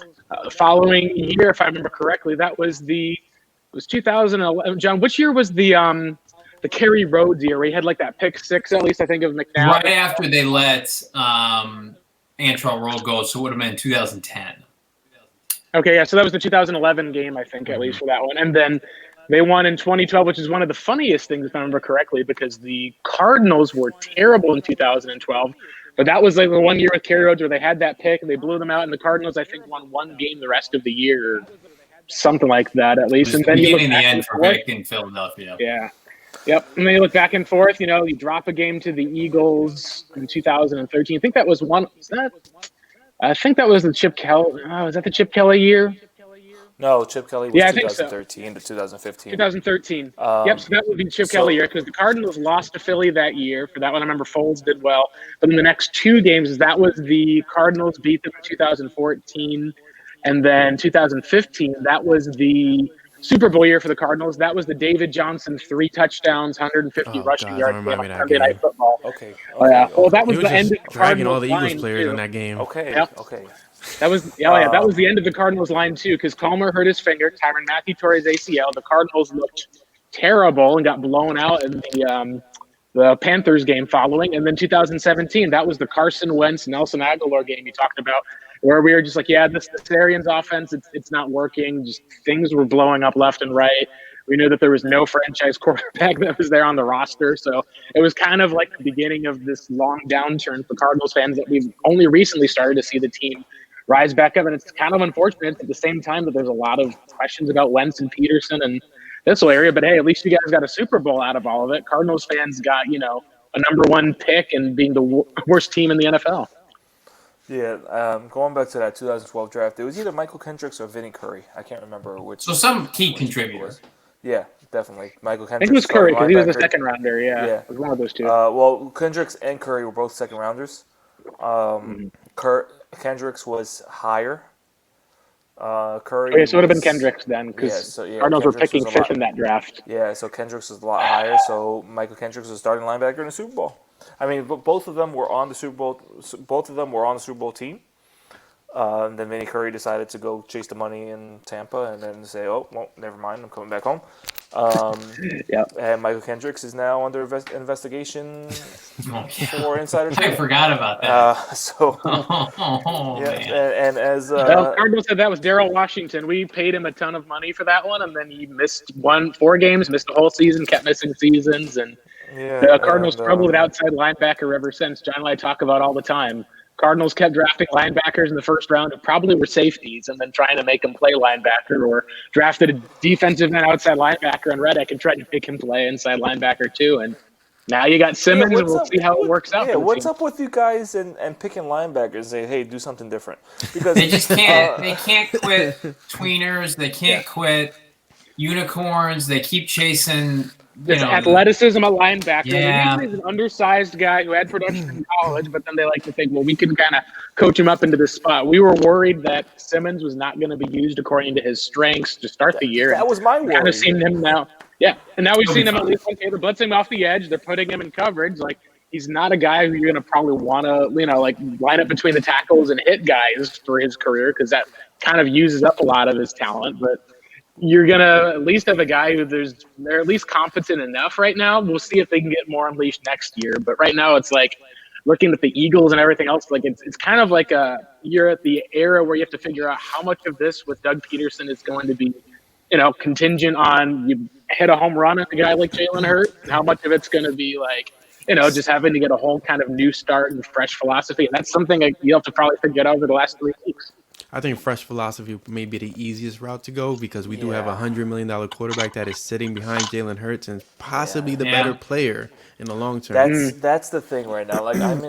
Following year, if I remember correctly, it was 2011. John, which year was the Kerry Rhodes year where he had like that pick six, at least I think of McNabb? Right after they let Antrell Roll go, so it would have been 2010. Okay, yeah, so that was the 2011 game, I think, at least for that one. And then they won in 2012, which is one of the funniest things, if I remember correctly, because the Cardinals were terrible in 2012. But that was like the 1 year with Kerry Rhodes where they had that pick and they blew them out. And the Cardinals, I think, won one game the rest of the year, or something like that, at It least. was And the then you look beginning and the back end and for forth. Vic in Philadelphia. Yeah. Yep. And then you look back and forth, you drop a game to the Eagles in 2013. I think that was I think that was the Chip Kelly. Was that the Chip Kelly year? No, Chip Kelly was Yeah, I think so. 2013 to 2015. 2013. Yep, so that would be Chip Kelly year because the Cardinals lost to Philly that year. For that one, I remember Foles did well. But in the next two games, that was the Cardinals beat them in 2014. And then 2015, that was the Super Bowl year for the Cardinals. That was the David Johnson 3 touchdowns, 150 rushing God, yards don't game remind on me of that Sunday game. Night Football. Okay. Yeah. Well, that He was was the end just of the dragging all Cardinals the Eagles line, players too. in that game. Okay. Yep. Okay. That was that was the end of the Cardinals line too, because Calmer hurt his finger. Tyrann Mathieu tore his ACL. The Cardinals looked terrible and got blown out in the Panthers game following. And then 2017, that was the Carson Wentz Nelson Aguilar game you talked about, where we were just like, yeah, this Arians offense, it's not working. Just things were blowing up left and right. We knew that there was no franchise quarterback that was there on the roster. So it was kind of like the beginning of this long downturn for Cardinals fans that we've only recently started to see the team rise back up. And it's kind of unfortunate at the same time that there's a lot of questions about Wentz and Peterson and this whole area. But hey, at least you guys got a Super Bowl out of all of it. Cardinals fans got, a number one pick and being the worst team in the NFL. Yeah, going back to that 2012 draft, it was either Michael Kendricks or Vinny Curry. I can't remember which. So some key contributors. Yeah, definitely. Michael I Kendricks. think it was Curry because he was a linebacker. second rounder. Yeah, Yeah. it was one of those two. Well, Kendricks and Curry were both second rounders. Kendricks was higher. Curry. Okay, so it would have been Kendricks then, because Cardinals were Kendricks picking was a lot- fifth in that draft. Yeah, so Kendricks was a lot higher. So Michael Kendricks was starting linebacker in the Super Bowl. I mean, both of them were on the Super Bowl. Both of them were on the Super Bowl team. And then Vinny Curry decided to go chase the money in Tampa, and then say, "Oh, well, never mind, I'm coming back home." Yep. And Michael Kendricks is now under investigation Oh, yeah. for insider I trading. forgot about that. So Oh, yeah, man. and as Well, Cardinals said that was Daryl Washington. We paid him a ton of money for that one, and then he missed 4 games, missed the whole season, kept missing seasons, and yeah, the Cardinals and, struggled with outside linebacker ever since. John and I talk about all the time. Cardinals kept drafting linebackers in the first round who probably were safeties and then trying to make them play linebacker, or drafted a defensive and outside linebacker in Reddick and tried to make him play inside linebacker too. And now you got Simmons, and we'll see how it works out. Yeah, for the what's team. up with you guys and picking linebackers? Say, hey, do something different, because They just can't. They can't quit tweeners. They can't quit unicorns. They keep chasing. This athleticism at linebacker. Yeah. Usually he's an undersized guy who had production in college, but then they like to think, well, we can kind of coach him up into this spot. We were worried that Simmons was not going to be used according to his strengths to start the year. that was my We've kind worry. of seen him now. Yeah, and now we've He'll seen be him at fine. least. Okay, they're blitzing off the edge. They're putting him in coverage. Like, he's not a guy who you're going to probably want to, like line up between the tackles and hit guys for his career, because that kind of uses up a lot of his talent. But you're going to at least have a guy who they're at least competent enough right now. We'll see if they can get more unleashed next year. But right now it's like looking at the Eagles and everything else, like it's kind of like you're at the era where you have to figure out how much of this with Doug Peterson is going to be, contingent on you hit a home run on a guy like Jalen Hurts, and how much of it's going to be like, just having to get a whole kind of new start and fresh philosophy. And that's something you'll have to probably figure out over the last 3 weeks. I think fresh philosophy may be the easiest route to go, because we do have a $100 million quarterback that is sitting behind Jalen Hurts and possibly the better player in the long term. That's the thing right now. Like I have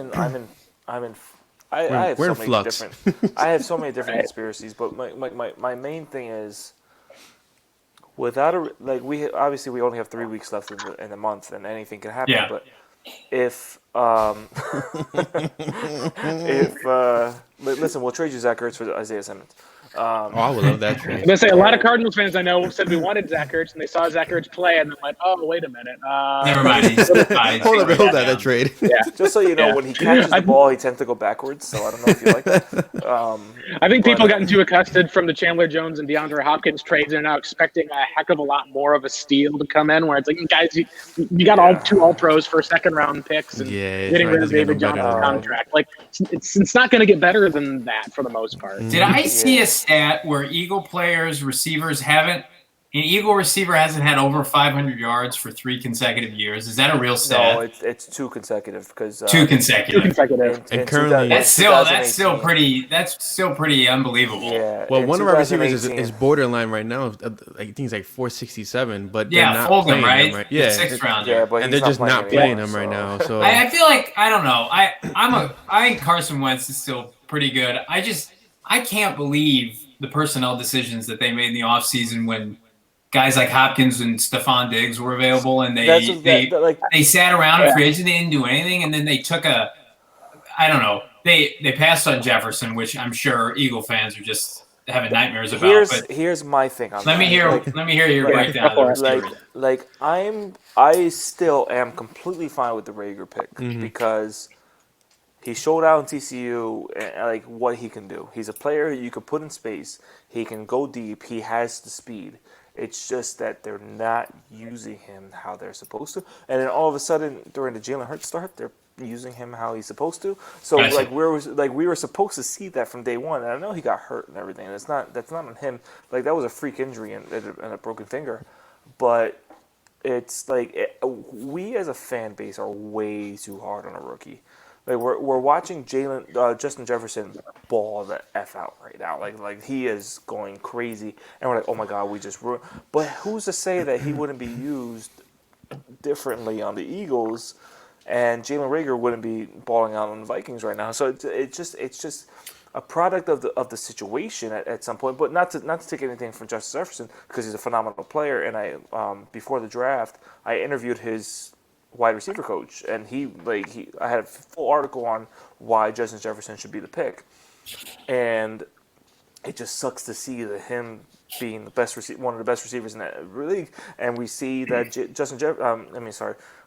We're so in many flux. different. I have so many different conspiracies, but my main thing is, without we only have 3 weeks left in the month, and anything can happen. Yeah. But if listen, we'll trade you Zach Ertz for Isaiah Simmons. I would love that trade. I'm gonna say a lot of Cardinals fans I know said we wanted Zach Ertz, and they saw Zach Ertz play, and they went, "Oh, wait a minute." Never mind. Hold that trade. Yeah, Just so you know, when he catches the ball, he tends to go backwards. So I don't know if you like that. I think people gotten too accustomed from the Chandler Jones and DeAndre Hopkins trades. They're now expecting a heck of a lot more of a steal to come in, where it's like, guys, you got two all pros for second round picks, and getting rid of David Johnson's contract. Like, it's not going to get better than that for the most part. Did I see a stat where Eagle receivers an Eagle receiver hasn't had over 500 yards for 3 consecutive years? Is that a real stat? No, it's 2 consecutive, because 2 consecutive. And currently, That's still pretty unbelievable. Yeah. Well, in one of our receivers 2018 is borderline right now. I think he's like 467, but Yeah, they're not Fulgham, playing right? him right. The Yeah, 6th rounder. Yeah, but and he's they're just not playing him so. right now. So I feel like, I don't know. I think Carson Wentz is still pretty good. I can't believe the personnel decisions that they made in the offseason when guys like Hopkins and Stephon Diggs were available, and they sat around in free agency, they didn't do anything, and then they took they passed on Jefferson, which I'm sure Eagle fans are just having nightmares about. Here's my thing on let me hear your breakdown of the receivers. I still am completely fine with the Rager pick, because he showed out in TCU like what he can do. He's a player you could put in space. He can go deep. He has the speed. It's just that they're not using him how they're supposed to. And then all of a sudden, during the Jalen Hurts start, they're using him how he's supposed to. So we were supposed to see that from day one. And I know he got hurt and everything. And that's not on him. Like, that was a freak injury and a broken finger. But it's like we as a fan base are way too hard on a rookie. Like, we're watching Justin Jefferson ball the F out right now. Like he is going crazy, and we're like, oh my God, we just ruined. But who's to say that he wouldn't be used differently on the Eagles, and Jalen Reagor wouldn't be balling out on the Vikings right now? So it's just a product of the situation at some point. But not to take anything from Justin Jefferson, because he's a phenomenal player. And I before the draft, I interviewed his wide receiver coach, and I had a full article on why Justin Jefferson should be the pick, and it just sucks to see that him being one of the best receivers in the league, and we see that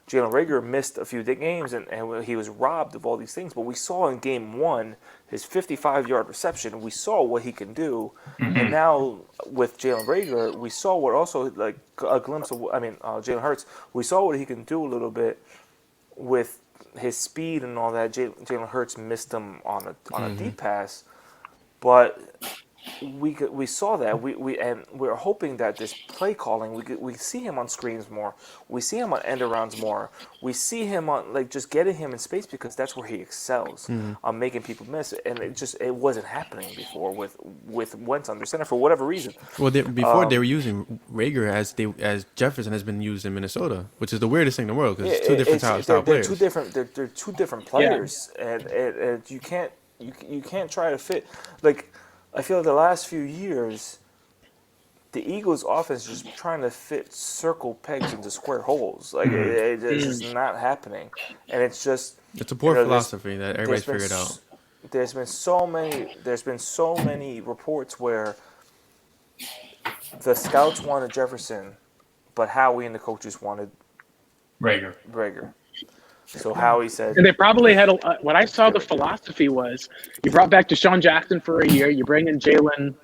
Jalen Reagor missed a few games and he was robbed of all these things. But we saw in game one his 55-yard reception. We saw what he can do, and now with Jalen Reagor, we saw what also like a glimpse of. Jalen Hurts. We saw what he can do a little bit with his speed and all that. Jalen Hurts missed him on a deep pass, but we saw that we're hoping that this play calling we see him on screens more, we see him on end arounds more, we see him on like just getting him in space because that's where he excels on making people miss, and it wasn't happening before with Wentz under center for whatever reason. Well, before they were using Reagor as Jefferson has been used in Minnesota, which is the weirdest thing in the world because it's two different style players. They're two different players, and you can't try to fit like. I feel like the last few years, the Eagles' offense is just trying to fit circle pegs into square holes. Like it's just not happening, and it's a poor philosophy that everybody's figured out. There's been so many reports where the scouts wanted Jefferson, but Howie and the coaches wanted Reagor. So Howie said, and they probably had what I saw the philosophy was you brought back Deshaun Jackson for a year, you bring in Jalen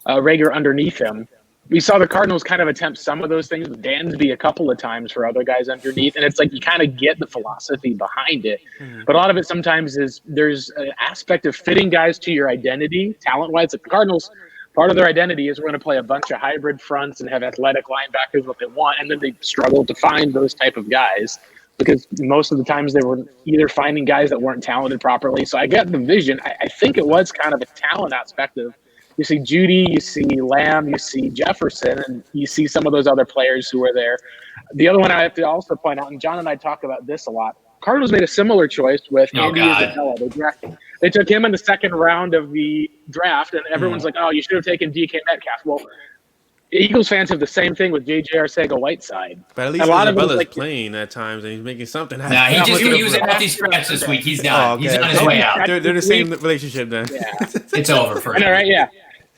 Reagor underneath him. We saw the Cardinals kind of attempt some of those things with Dansby a couple of times for other guys underneath, and it's like you kind of get the philosophy behind it. But a lot of it sometimes is there's an aspect of fitting guys to your identity, talent-wise. Like the Cardinals, part of their identity is we're going to play a bunch of hybrid fronts and have athletic linebackers, what they want, and then they struggle to find those type of guys. Because most of the times they were either finding guys that weren't talented properly. So I get the vision. I think it was kind of a talent aspect of you see Judy, you see Lamb, you see Jefferson, and you see some of those other players who were there. The other one I have to also point out, and John and I talk about this a lot, Cardinals made a similar choice with Andy Isabella. They took him in the second round of the draft, and everyone's like, oh, you should have taken DK Metcalf. Well, Eagles fans have the same thing with J.J. Arcega-Whiteside. But at least Isabella's playing at times, and he's making something happen. He was a healthy scratch this week. He's done. Oh, okay. He's on his way out. They're the same relationship then. Yeah. It's over for him. I know, right? Yeah.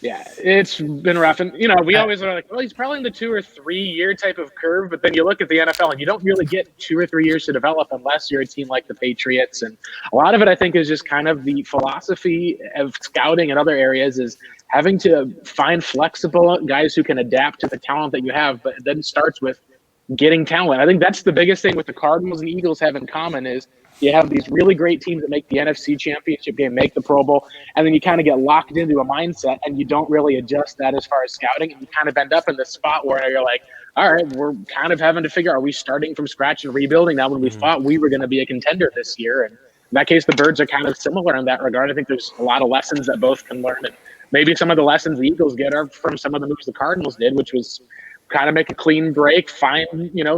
Yeah, it's been rough. And, we always are like, well, he's probably in the 2 or 3 year type of curve. But then you look at the NFL and you don't really get 2 or 3 years to develop unless you're a team like the Patriots. And a lot of it, I think, is just kind of the philosophy of scouting in other areas is having to find flexible guys who can adapt to the talent that you have. But it then starts with getting talent. I think that's the biggest thing with the Cardinals and Eagles have in common is you have these really great teams that make the NFC Championship game, make the Pro Bowl, and then you kind of get locked into a mindset and you don't really adjust that as far as scouting, and you kind of end up in this spot where you're like, all right, we're kind of having to figure, are we starting from scratch and rebuilding now when we thought we were going to be a contender this year? And in that case, the Birds are kind of similar in that regard. I think there's a lot of lessons that both can learn, and maybe some of the lessons the Eagles get are from some of the moves the Cardinals did, which was kind of make a clean break, find,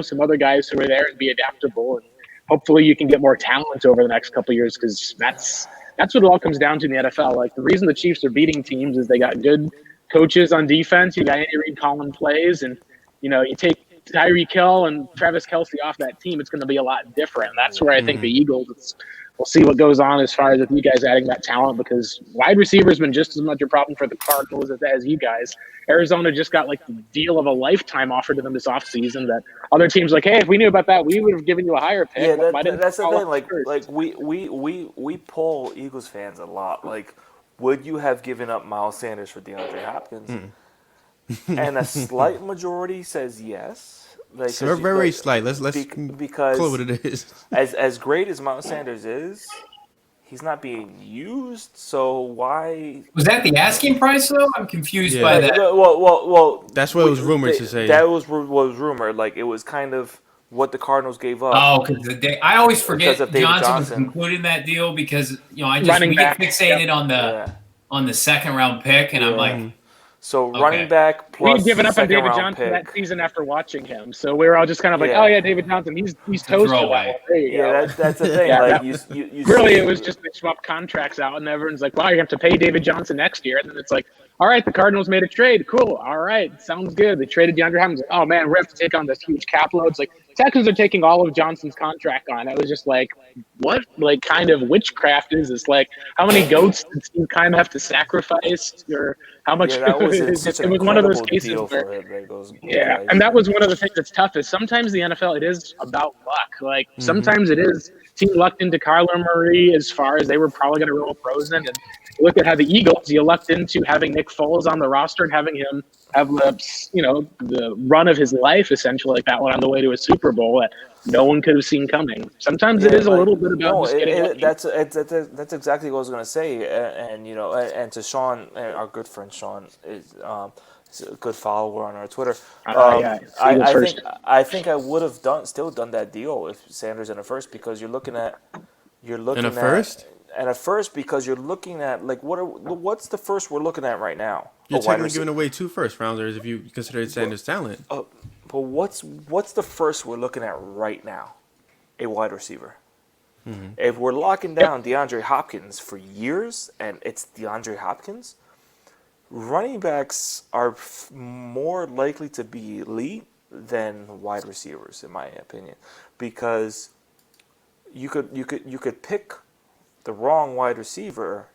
some other guys who are there and be adaptable, and hopefully you can get more talent over the next couple of years because that's what it all comes down to in the NFL. Like the reason the Chiefs are beating teams is they got good coaches on defense. You got Andy Reid calling plays, and you take Tyreek Hill and Travis Kelce off that team, it's going to be a lot different. And that's where I think the Eagles. We'll see what goes on as far as with you guys adding that talent because wide receiver has been just as much a problem for the Cardinals as you guys. Arizona just got like the deal of a lifetime offered to them this offseason that other teams like, hey, if we knew about that, we would have given you a higher pick. Yeah, that's the thing. We poll Eagles fans a lot. Like, would you have given up Miles Sanders for DeAndre Hopkins? And a slight majority says yes. Like, so very slight. Let's because call it what it is. As great as Miles Sanders is, he's not being used. So why was that the asking price though? I'm confused by that. Well, that's what it was rumored to say. That was rumored. Like it was kind of what the Cardinals gave up. Oh, because I always forget Johnson was included in that deal because we get fixated on the second round pick, and I'm like. So running back plus we'd given up on David Johnson pick. that season after watching him. So we were all just kind of like, oh yeah, David Johnson, he's toast. There you go. That's the thing. Like you really, it was just they swap contracts out, and everyone's like, wow, you have to pay David Johnson next year, and then it's like, all right, the Cardinals made a trade. Cool. All right, sounds good. They traded DeAndre Hopkins. Like, oh man, we have to take on this huge cap load. It's like Texans are taking all of Johnson's contract on. I was just like, what like kind of witchcraft is this? Like, how many goats did Steve Keim have to sacrifice, or how much? Yeah, that was such an it was one of those incredible cases deal where, for him. Like those yeah, guys. and that was one of the things that's tough is sometimes the NFL, it is about luck. Like sometimes it is team lucked into Kyler Murray as far as they were probably going to roll Rosen, and look at how the Eagles, you lucked into having Nick Foles on the roster and having him have the run of his life essentially, like that one on the way to a Super Bowl that no one could have seen coming. Sometimes it is a little bit about just getting lucky. That's exactly what I was going to say, and to Sean, our good friend Sean is a good follower on our Twitter. I think I would have still done that deal if Sanders in a first, because you're looking at first. And at first, because you're looking at like what's the first we're looking at right now? You're technically giving away 2 first rounders if you consider Sanders' talent. But what's the first we're looking at right now? A wide receiver. Mm-hmm. If we're locking down DeAndre Hopkins for years, and it's DeAndre Hopkins, running backs are more likely to be elite than wide receivers, in my opinion, because you could pick the wrong wide receiver,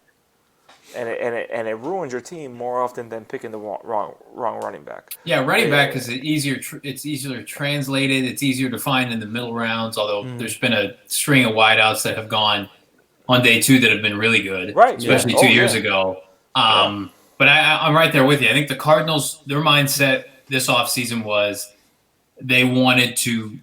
and it ruins your team more often than picking the wrong running back. Yeah, running back is easier. It's easier translated. It's easier to find in the middle rounds. Although there's been a string of wideouts that have gone on day 2 that have been really good, right? Especially 2 years ago. But I'm right there with you. I think the Cardinals, their mindset this offseason was they wanted to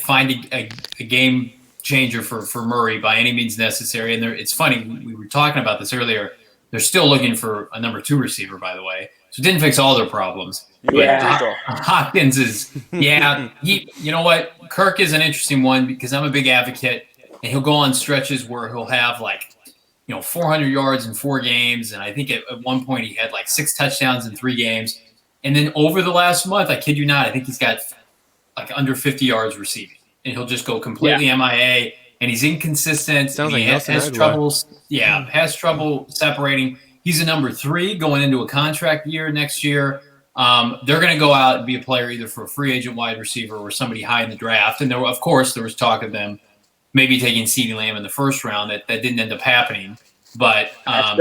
find a game changer for Murray by any means necessary. And it's funny, we were talking about this earlier. They're still looking for a number 2 receiver, by the way. So it didn't fix all their problems. Yeah. Hopkins is, you know what? Kirk is an interesting one because I'm a big advocate, and he'll go on stretches where he'll have 400 yards in 4 games. And I think at one point he had 6 touchdowns in 3 games. And then over the last month, I kid you not, I think he's got under 50 yards receiving. And he'll just go completely MIA, and he's inconsistent. Sounds like has trouble separating. He's a number 3 going into a contract year next year. They're going to go out and be a player either for a free agent wide receiver or somebody high in the draft. And there was talk of them maybe taking CeeDee Lamb in the first round. That didn't end up happening. But I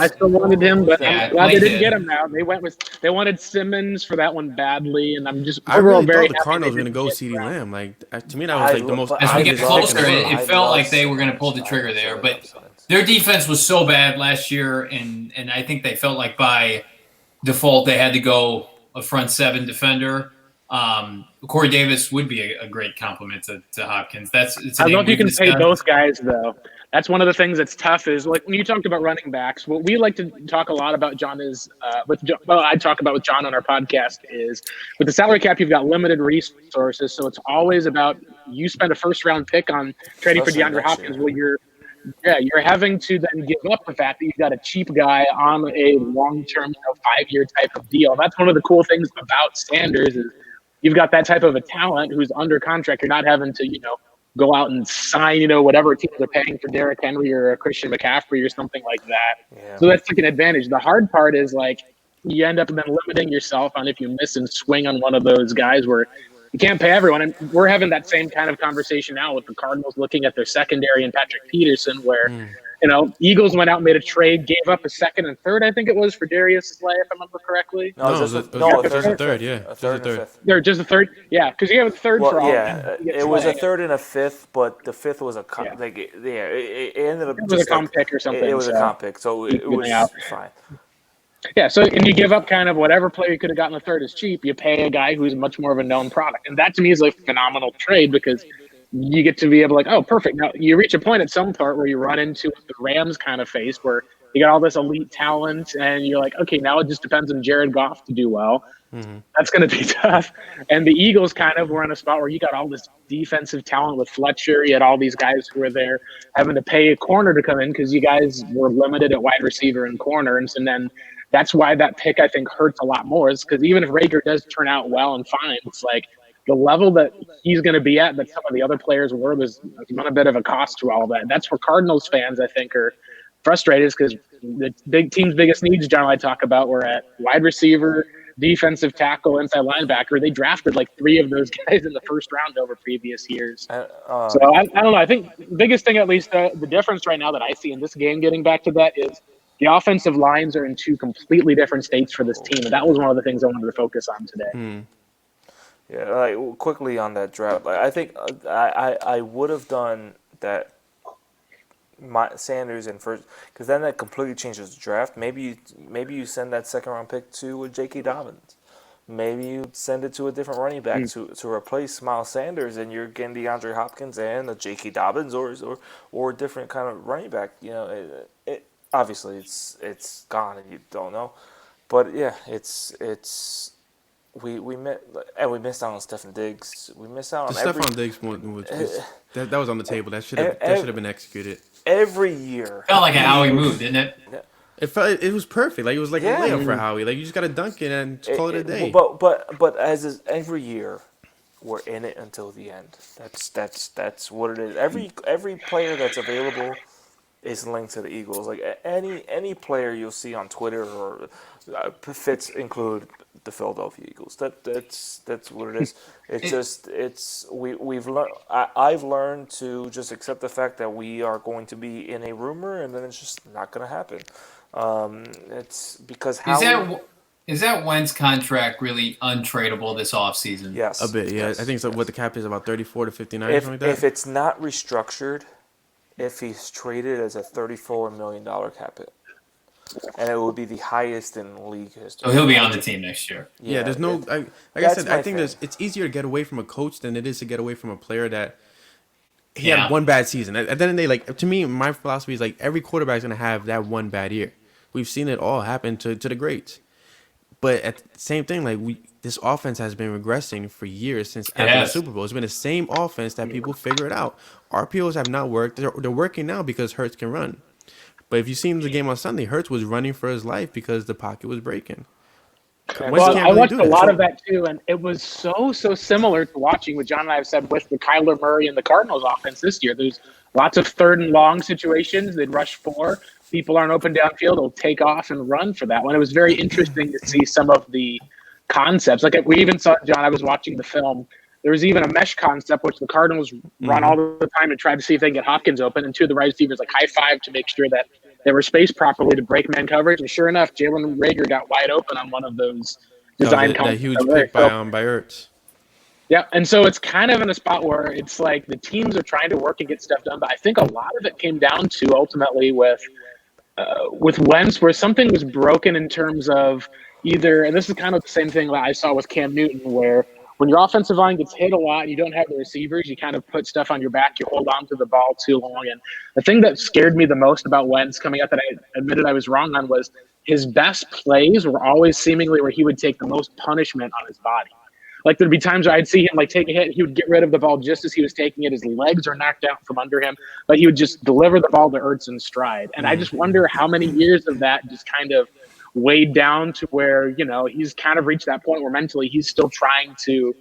still wanted him, but I'm glad they didn't get him now. They wanted Simmons for that one badly, and I really thought the Cardinals were going to go CeeDee Lamb. To me, that was the most. As we get closer, it felt like they were going to pull the trigger there, but their defense was so bad last year, and I think they felt like by default they had to go a front 7 defender. Corey Davis would be a great compliment to Hopkins. I don't know if you can pay both guys though. That's one of the things that's tough is when you talked about running backs, what we like to talk a lot about, John, is I talk about with John on our podcast is with the salary cap, you've got limited resources. So it's always about you spend a first round pick on trading for DeAndre Hopkins. Well, you're having to then give up the fact that you've got a cheap guy on a long-term 5-year type of deal. That's one of the cool things about Sanders is you've got that type of a talent who's under contract. You're not having to, go out and sign, whatever teams are paying for Derrick Henry or a Christian McCaffrey or something like that. Yeah. So that's an advantage. The hard part is you end up then limiting yourself on if you miss and swing on one of those guys where you can't pay everyone. And we're having that same kind of conversation now with the Cardinals looking at their secondary and Patrick Peterson where, Eagles went out and made a trade, gave up a 2nd and 3rd, I think it was, for Darius Slay, if I remember correctly. No, it was a 3rd, yeah. A 3rd and a 5th. They're just a 3rd? Yeah, because you have a 3rd for all. Yeah, it was a 3rd and a 5th, but the 5th was it ended up it was a comp pick or something. It was a comp pick, so it was fine. Yeah, so and you give up kind of whatever player you could have gotten the 3rd is cheap. You pay a guy who's much more of a known product. And that to me is a phenomenal trade because you get to be able to perfect. Now, you reach a point at some part where you run into the Rams kind of face where you got all this elite talent and you're like, okay, now it just depends on Jared Goff to do well. Mm-hmm. That's going to be tough. And the Eagles kind of were in a spot where you got all this defensive talent with Fletcher. You had all these guys who were there having to pay a corner to come in because you guys were limited at wide receiver and corners. And then that's why that pick, I think, hurts a lot more is because even if Rager does turn out well and fine, it's the level that he's going to be at that some of the other players were was a bit of a cost to all of that. That's where Cardinals fans, I think, are frustrated is because the big team's biggest needs, John, I talk about, were at wide receiver, defensive tackle, inside linebacker. They drafted like 3 of those guys in the first round over previous years. So I don't know. I think the biggest thing, at least the difference right now that I see in this game, getting back to that, is the offensive lines are in 2 completely different states for this team. And that was one of the things I wanted to focus on today. Yeah, like quickly on that draft, like, I think I would have done that. Sanders in first, because then that completely changes the draft. Maybe you send that second round pick to J.K. Dobbins. Maybe you send it to a different running back to replace Miles Sanders, and you're getting DeAndre Hopkins and a J.K. Dobbins or a different kind of running back. You know, it obviously it's gone and you don't know, but yeah, it's. We missed out on Stefon Diggs. We missed out on The Stephon Diggs one that was on the table. That should have been executed. Every year. Felt like a Howie move, didn't it? It was perfect. Like it was like a layup for Howie. Like you just gotta dunk it and call it a day. But as is, every year, we're in it until the end. That's what it is. Every player that's available is linked to the Eagles. Like any player you'll see on Twitter or fits include the Philadelphia Eagles. That's what it is. We've learned. I've learned to just accept the fact that we are going to be in a rumor, and then it's just not going to happen. It's because is that Wentz contract really untradeable this offseason? Yes, a bit. Yeah, yes, I think so. What the cap is about 34 to 59, if, something like that. If it's not restructured, if he's traded as a $34 million cap hit. And it will be the highest in league history. So he'll be on the team next year. Yeah, there's no. Like I said, I think it's easier to get away from a coach than it is to get away from a player that he had one bad season. At the end of the day, like to me, my philosophy is like every quarterback's gonna have that one bad year. We've seen it all happen to the greats. But at the same thing, like this offense has been regressing for years since after the Super Bowl. It's been the same offense that people figured out. RPOs have not worked. They're working now because Hurts can run. But if you've seen the game on Sunday, Hurts was running for his life because the pocket was breaking. Well, I watched a lot of that too, and it was so similar to watching what John and I have said with the Kyler Murray and the Cardinals offense this year. There's lots of 3rd and long situations. They'd rush 4. People aren't open downfield. They'll take off and run for that one. It was very interesting to see some of the concepts. Like we even saw, John, I was watching the film. There was even a mesh concept, which the Cardinals run all the time to try to see if they can get Hopkins open. And 2 of the right receivers like high-five to make sure that they were spaced properly to break man coverage. And sure enough, Jalen Reagor got wide open on one of those design that huge pick by Ertz. Yeah, and so it's kind of in a spot where it's like the teams are trying to work and get stuff done. But I think a lot of it came down to ultimately with Wentz, where something was broken in terms of either, and this is kind of the same thing that I saw with Cam Newton, where when your offensive line gets hit a lot and you don't have the receivers, you kind of put stuff on your back, you hold on to the ball too long. And the thing that scared me the most about Wentz coming out that I admitted I was wrong on was his best plays were always seemingly where he would take the most punishment on his body. Like there'd be times where I'd see him like take a hit, he would get rid of the ball just as he was taking it. His legs are knocked out from under him, but he would just deliver the ball to Ertz in stride. And I just wonder how many years of that just kind of weighed down to where, he's kind of reached that point where mentally he's still trying to,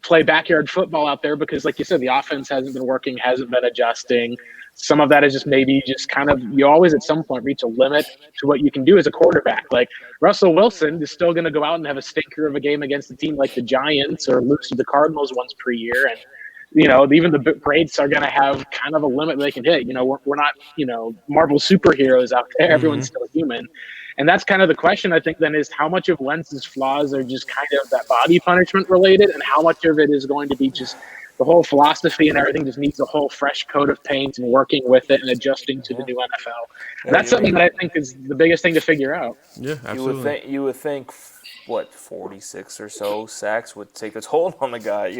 play backyard football out there because, like you said, the offense hasn't been working, hasn't been adjusting. Some of that is just maybe just kind of, you always at some point reach a limit to what you can do as a quarterback. Like Russell Wilson is still going to go out and have a stinker of a game against a team like the Giants or lose to the Cardinals once per year. And, even the greats are going to have kind of a limit they can hit. We're not, Marvel superheroes out there. Everyone's still human. And that's kind of the question, I think, then is how much of Wentz's flaws are just kind of that body punishment related and how much of it is going to be just the whole philosophy and everything just needs a whole fresh coat of paint and working with it and adjusting to the new NFL. And that's something that I think is the biggest thing to figure out. Yeah, absolutely. You would think 46 or so sacks would take a toll on the guy,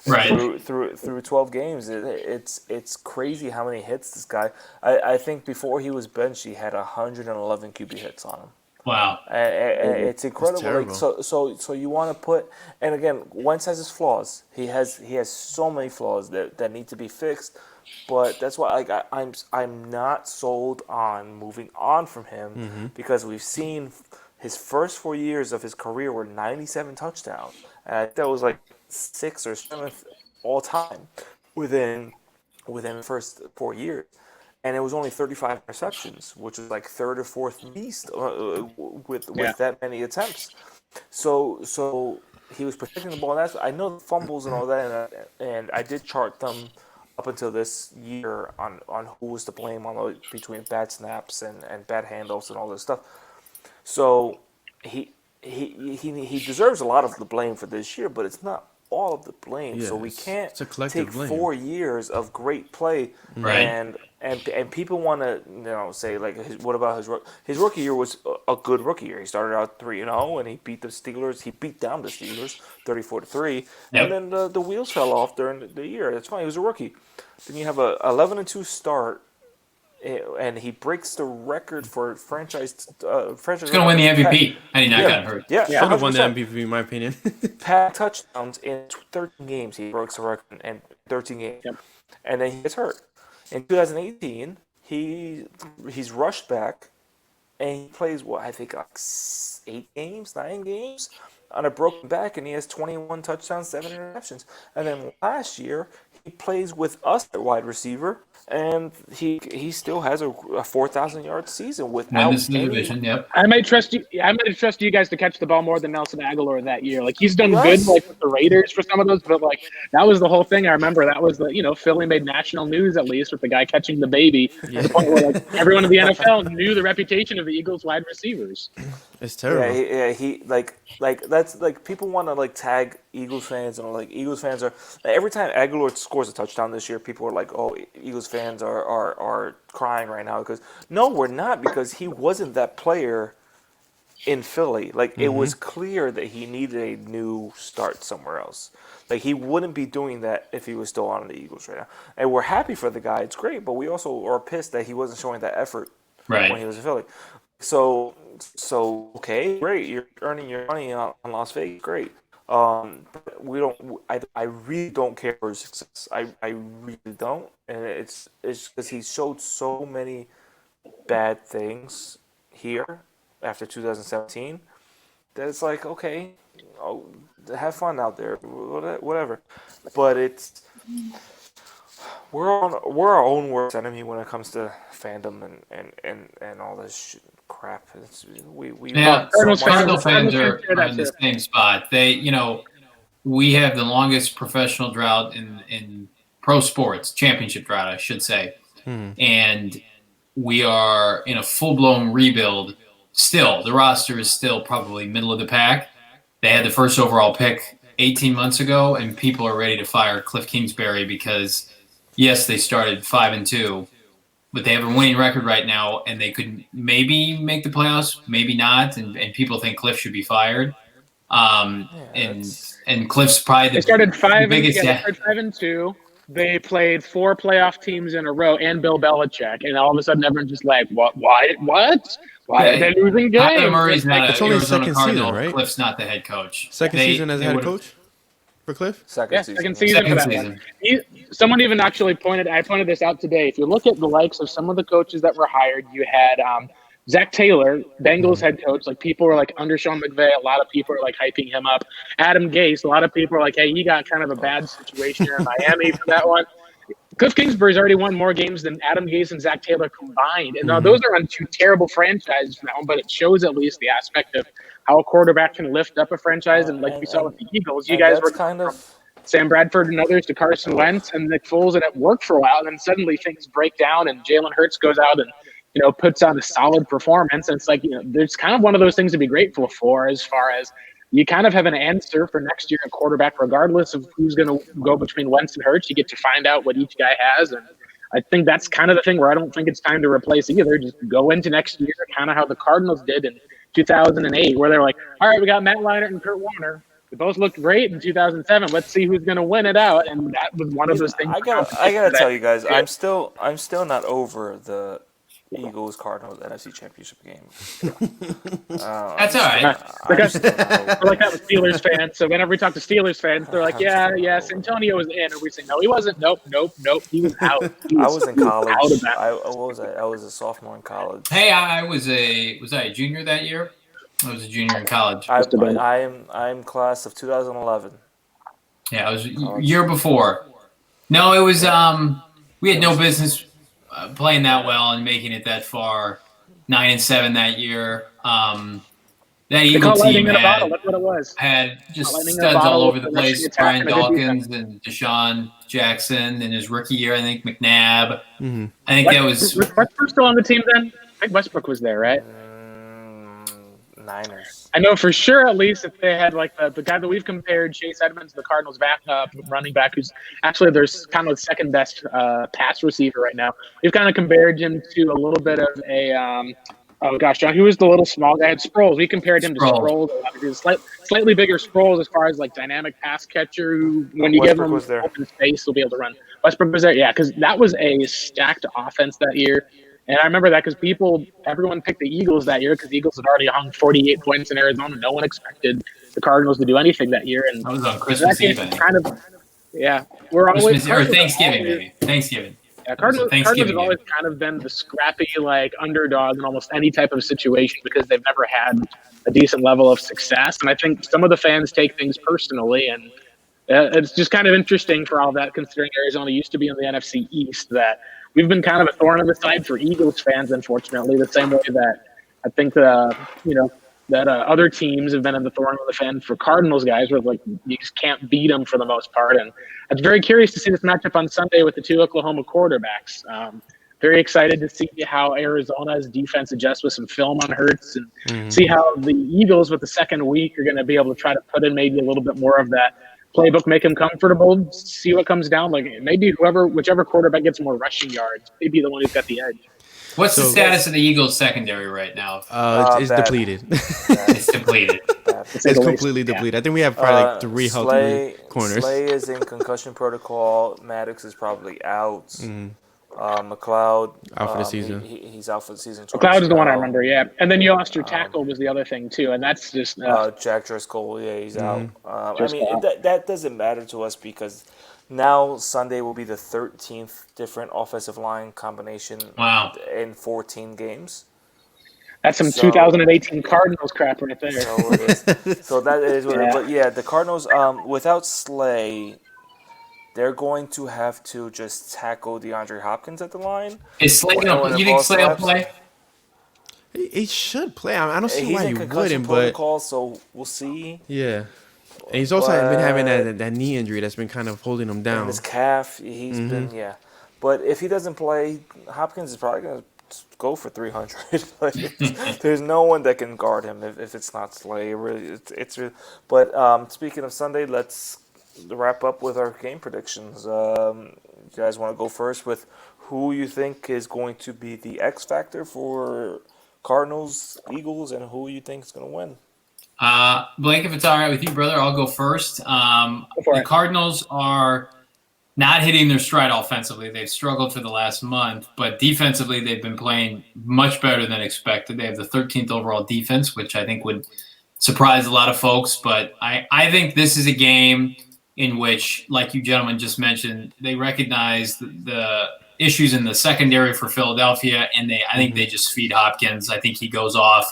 right? Through 12 games. It's crazy how many hits this guy. I think before he was benched, he had 111 QB hits on him. Wow, it's incredible. Like, so you want to put, and again, Wentz has his flaws. He has so many flaws that need to be fixed. But that's why I'm not sold on moving on from him because we've seen his first 4 years of his career were 97 touchdowns. And that was like 6th or 7th all time within the first 4 years. and it was only 35 receptions, which was like third or fourth least with that many attempts. So he was protecting the ball. And I know the fumbles and all that, and I did chart them up until this year on who was to blame between bad snaps and bad handoffs and all this stuff. So he deserves a lot of the blame for this year, but it's not all of the blame. Yeah, so we can't take blame. 4 years of great play Right. and people want to say like what about his rookie year was a good rookie year. He started out 3-0 and he beat the Steelers. He beat down the Steelers 34-3, and then the wheels fell off during the year. That's fine. He was a rookie. Then you have a 11-2 start. And he breaks the record for franchise. He's going to win the MVP, and he not got hurt. Yeah, should have won the MVP in my opinion. Pat touchdowns in 13 games. He breaks the record in 13 games, and then he gets hurt. In 2018, he's rushed back, and he plays I think like 9 games on a broken back, and he has 21 touchdowns, 7 interceptions. And then last year, he plays with us at wide receiver, and he still has a 4,000-yard season without Wins the division. Yep. I might trust you guys to catch the ball more than Nelson Aguilar that year. Like he's done good like with the Raiders for some of those, but like that was the whole thing. I remember that was the Philly made national news at least with the guy catching the baby. To the point where like everyone in the NFL knew the reputation of the Eagles wide receivers. It's terrible. Yeah, he like that's like people want to like tag Eagles fans and like Eagles fans are every time Aguilar scores a touchdown this year, people are like, oh, Eagles fans are crying right now because no, we're not, because he wasn't that player in Philly. Like it was clear that he needed a new start somewhere else. Like he wouldn't be doing that if he was still on the Eagles right now. And we're happy for the guy; it's great, but we also are pissed that he wasn't showing that effort when he was in Philly. So okay, great. You're earning your money on Las Vegas, great. But we don't. I really don't care for his success. I really don't, and it's because he showed so many bad things here after 2017 that it's like okay, have fun out there, whatever. But we're our own worst enemy when it comes to fandom and all this crap. Cardinal fans are in the same spot. We have the longest professional drought in pro sports, championship drought, I should say, and we are in a full-blown rebuild. Still, the roster is still probably middle of the pack. They had the first overall pick 18 months ago, and people are ready to fire Cliff Kingsbury because, yes, they started 5-2. But they have a winning record right now, and they could maybe make the playoffs, maybe not. And people think Cliff should be fired. And Cliff's probably they started biggest. They started 5-2. They played 4 playoff teams in a row, and Bill Belichick. And all of a sudden, everyone's just like, "What? Why? Why are they losing games?" Kyler Murray's not it's a only Arizona second Cardinal. season, right? Cliff's not the head coach. Second season as head coach for Cliff. Second season for that one. Someone even actually I pointed this out today. If you look at the likes of some of the coaches that were hired, you had Zach Taylor, Bengals head coach. Like people were like under Sean McVay. A lot of people are like hyping him up. Adam Gase. A lot of people are like, hey, he got kind of a bad situation in Miami for that one. Cliff Kingsbury's already won more games than Adam Gase and Zach Taylor combined. And now those are on 2 terrible franchises now, but it shows at least the aspect of how a quarterback can lift up a franchise. And like we saw with the Eagles, you guys were kind of Sam Bradford and others to Carson Wentz and Nick Foles, and it worked for a while. And then suddenly things break down, and Jalen Hurts goes out and puts on a solid performance. And it's like there's kind of one of those things to be grateful for, as far as you kind of have an answer for next year at quarterback, regardless of who's going to go between Wentz and Hurts. You get to find out what each guy has, and I think that's kind of the thing where I don't think it's time to replace either. Just go into next year, kind of how the Cardinals did in 2008, where they're like, all right, we got Matt Leinart and Kurt Warner. They both looked great in 2007. Let's see who's going to win it out. And that was one of those things. I gotta tell you guys, I'm still not over the Eagles Cardinals NFC Championship game. That's all right. We're like that with Steelers fans. So whenever we talk to Steelers fans, they're like, yes, Antonio was in. And we say, no, he wasn't. Nope. He was out. I was in college. I was a sophomore in college. Hey, was I a junior that year? I was a junior in college. I'm class of 2011. Yeah, I was a year before. No, it was we had no business playing that well and making it that far, 9-7 that year. That They Eagle caught lightning team in a bottle. That's what it was. had just Lightning in a studs all bottle over with the a rushing place. attack Brian and a good Dawkins defense. and Deshaun Jackson in his rookie year. I think McNabb. Mm-hmm. I think that was Westbrook still on the team then? I think Westbrook was there, right? Niners. I know for sure, at least, if they had like the guy that we've compared, Chase Edmonds, the Cardinals running back, who's actually their kind of second best pass receiver right now. We've kind of compared him to a little bit of a oh gosh, John, who was the little small guy? Sproles. We compared him to Sproles. He was slightly bigger Sproles as far as like dynamic pass catcher. Who, when you Westbrook give was there. him open space, he'll be able to run. Westbrook was there, yeah, because that was a stacked offense that year. And I remember that because everyone picked the Eagles that year because the Eagles had already hung 48 points in Arizona. No one expected the Cardinals to do anything that year. And that was on Christmas Eve. Kind of, yeah. We're always or Thanksgiving, maybe Thanksgiving. Yeah, Cardinals have always kind of been the scrappy like underdog in almost any type of situation because they've never had a decent level of success. And I think some of the fans take things personally, and it's just kind of interesting for all that, considering Arizona used to be in the NFC East, that we've been kind of a thorn in the side for Eagles fans, unfortunately, the same way that I think that other teams have been in the thorn of the fan for Cardinals guys, where like you just can't beat them for the most part. And it's very curious to see this matchup on Sunday with the two Oklahoma quarterbacks. Very excited to see how Arizona's defense adjusts with some film on Hurts and see how the Eagles with the second week are going to be able to try to put in maybe a little bit more of that playbook, make him comfortable, see what comes down. Like maybe whichever quarterback gets more rushing yards, maybe the one who's got the edge. What's the status of the Eagles secondary right now? It's depleted. It's depleted. It's completely depleted. I think we have probably like three healthy corners. Slay is in concussion protocol. Maddox is probably out. McLeod out for the season. He's out for the season. McLeod is the one I remember, yeah. And then you lost your tackle was the other thing too, and that's just Jack Driscoll. Yeah, he's out. I mean, that doesn't matter to us because now Sunday will be the 13th different offensive line combination in 14 games. That's some 2018 Cardinals crap right there. So it is. So that is what it is. But yeah, the Cardinals, without Slay, they're going to have to just tackle DeAndre Hopkins at the line. Is Slay going to you think Slay will play? He should play. I don't see why he wouldn't, protocol, so we'll see. Yeah. And he's also been having that knee injury that's been kind of holding him down. And his calf, he's been, But if he doesn't play, Hopkins is probably going to go for 300. There's no one that can guard him if it's not Slay. Really, it's really, but speaking of Sunday, let's wrap up with our game predictions. You guys want to go first with who you think is going to be the X factor for Cardinals, Eagles, and who you think is going to win? Blake, if it's all right with you, brother, I'll go first. The Cardinals are not hitting their stride offensively. They've struggled for the last month, but defensively they've been playing much better than expected. They have the 13th overall defense, which I think would surprise a lot of folks. But I think this is a game in which, like you gentlemen just mentioned, they recognize the issues in the secondary for Philadelphia, and I think they just feed Hopkins. I think he goes off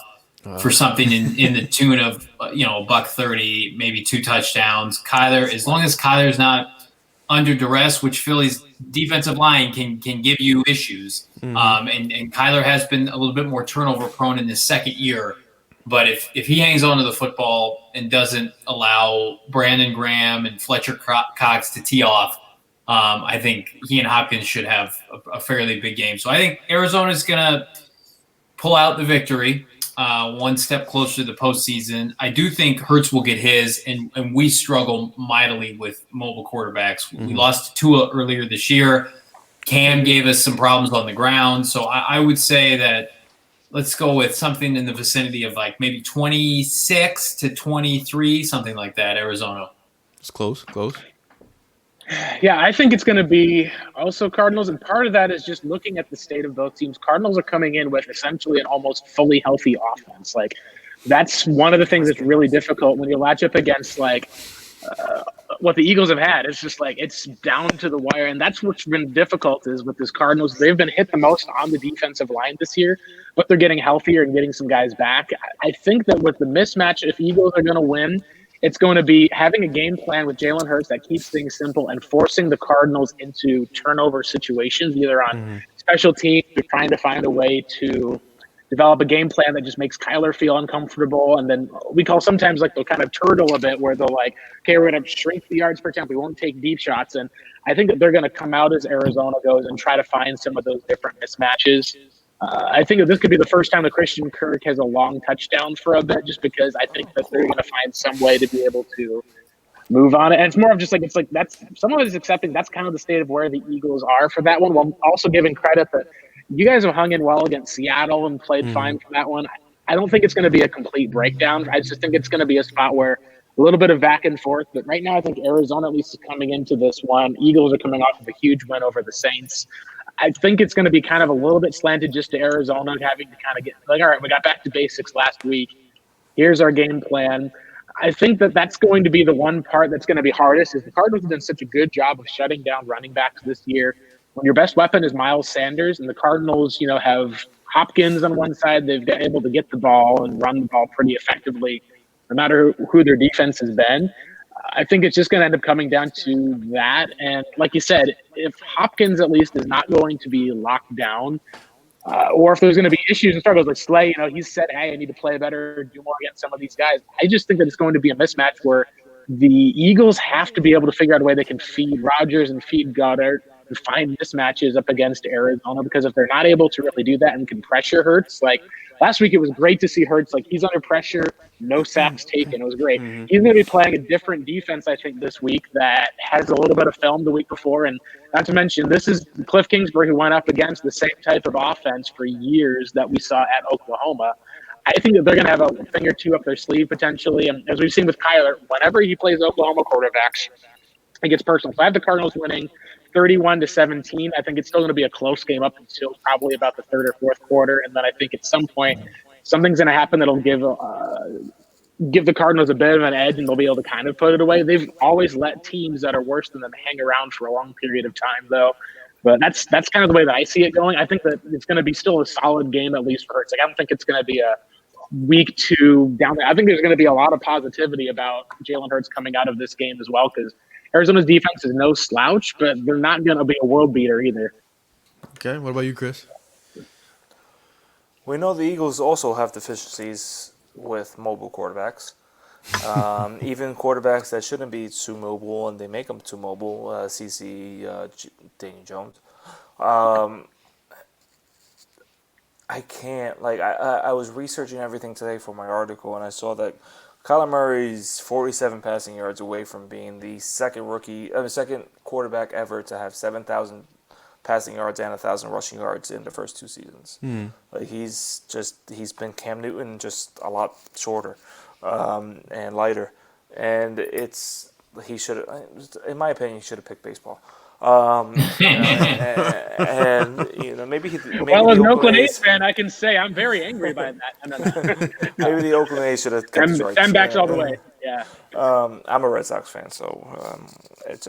for something in the tune of $130, maybe 2 touchdowns. Kyler, as long as Kyler's not under duress, which Philly's defensive line can give you issues, and Kyler has been a little bit more turnover prone in his second year. But if he hangs on to the football and doesn't allow Brandon Graham and Fletcher Cox to tee off, I think he and Hopkins should have a fairly big game. So I think Arizona's going to pull out the victory, one step closer to the postseason. I do think Hurts will get his, and we struggle mightily with mobile quarterbacks. We lost to Tua earlier this year. Cam gave us some problems on the ground. So I would say that let's go with something in the vicinity of like maybe 26-23, something like that, Arizona. It's close. Yeah, I think it's going to be also Cardinals, and part of that is just looking at the state of both teams. Cardinals are coming in with essentially an almost fully healthy offense. Like, that's one of the things that's really difficult when you latch up against, like, what the Eagles have had. It's just like it's down to the wire, and that's what's been difficult is with this Cardinals. They've been hit the most on the defensive line this year, but they're getting healthier and getting some guys back. I think that with the mismatch, if Eagles are going to win, it's going to be having a game plan with Jalen Hurts that keeps things simple and forcing the Cardinals into turnover situations, either on special teams. They're trying to find a way to develop a game plan that just makes Kyler feel uncomfortable. And then we call sometimes like they'll kind of turtle a bit where they'll like, okay, we're going to shrink the yards per attempt. We won't take deep shots. And I think that they're going to come out as Arizona goes and try to find some of those different mismatches. I think that this could be the first time that Christian Kirk has a long touchdown for a bit, just because I think that they're going to find some way to be able to move on it. And it's more of just like, it's like that's someone is accepting that's kind of the state of where the Eagles are for that one, while also giving credit that you guys have hung in well against Seattle and played fine for that one. I don't think it's going to be a complete breakdown. I just think it's going to be a spot where a little bit of back and forth. But right now, I think Arizona at least is coming into this one. Eagles are coming off of a huge win over the Saints. I think it's going to be kind of a little bit slanted just to Arizona having to kind of get like, all right, we got back to basics last week. Here's our game plan. I think that that's going to be the one part that's going to be hardest is the Cardinals have done such a good job of shutting down running backs this year. When your best weapon is Miles Sanders and the Cardinals, have Hopkins on one side, they've been able to get the ball and run the ball pretty effectively, no matter who their defense has been. I think it's just going to end up coming down to that. And like you said, if Hopkins at least is not going to be locked down, or if there's going to be issues and struggles like Slay, he said, hey, I need to play better, do more against some of these guys. I just think that it's going to be a mismatch where the Eagles have to be able to figure out a way they can feed Rodgers and feed Goddard and find mismatches up against Arizona, because if they're not able to really do that and can pressure Hurts, like last week it was great to see Hurts, like he's under pressure, no sacks taken. It was great. He's going to be playing a different defense, I think, this week that has a little bit of film the week before. And not to mention, this is Cliff Kingsbury, who went up against the same type of offense for years that we saw at Oklahoma. I think that they're going to have a thing or two up their sleeve potentially. And as we've seen with Kyler, whenever he plays Oklahoma quarterbacks, it gets personal. So I have the Cardinals winning 31-17. I think it's still going to be a close game up until probably about the third or fourth quarter. And then I think at some point, something's going to happen that'll give the Cardinals a bit of an edge, and they'll be able to kind of put it away. They've always let teams that are worse than them hang around for a long period of time, though. But that's kind of the way that I see it going. I think that it's going to be still a solid game, at least for Hurts. Like, I don't think it's going to be a week 2 down there. I think there's going to be a lot of positivity about Jalen Hurts coming out of this game as well, because Arizona's defense is no slouch, but they're not going to be a world beater either. Okay, what about you, Chris? We know the Eagles also have deficiencies with mobile quarterbacks. Even quarterbacks that shouldn't be too mobile, and they make them too mobile. Daniel Jones. I can't, I was researching everything today for my article, and I saw that Kyler Murray's 47 passing yards away from being the second quarterback ever to have 7,000 passing yards and 1,000 rushing yards in the first 2 seasons. He's been Cam Newton, just a lot shorter and lighter, and he should, in my opinion, he should have picked baseball. And maybe well, as an Oakland A's fan, I can say I'm very angry by that. No. Maybe the Oakland A's should have kept strikes. 10 backs all the way. Yeah. I'm a Red Sox fan, so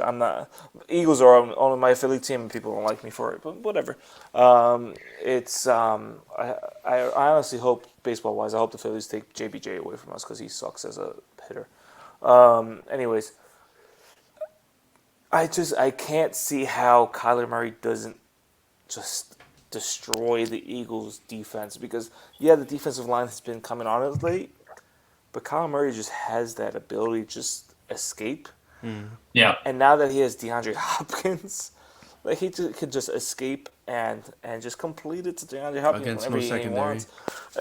I'm not. Eagles are only my affiliate team, and people don't like me for it, but whatever. I honestly hope, baseball-wise, I hope the Phillies take JBJ away from us because he sucks as a hitter. Anyways. I can't see how Kyler Murray doesn't just destroy the Eagles' defense, because, the defensive line has been coming on as late, but Kyler Murray just has that ability to just escape. Yeah. And now that he has DeAndre Hopkins, he can just escape and just complete it to DeAndre Hopkins whenever he wants.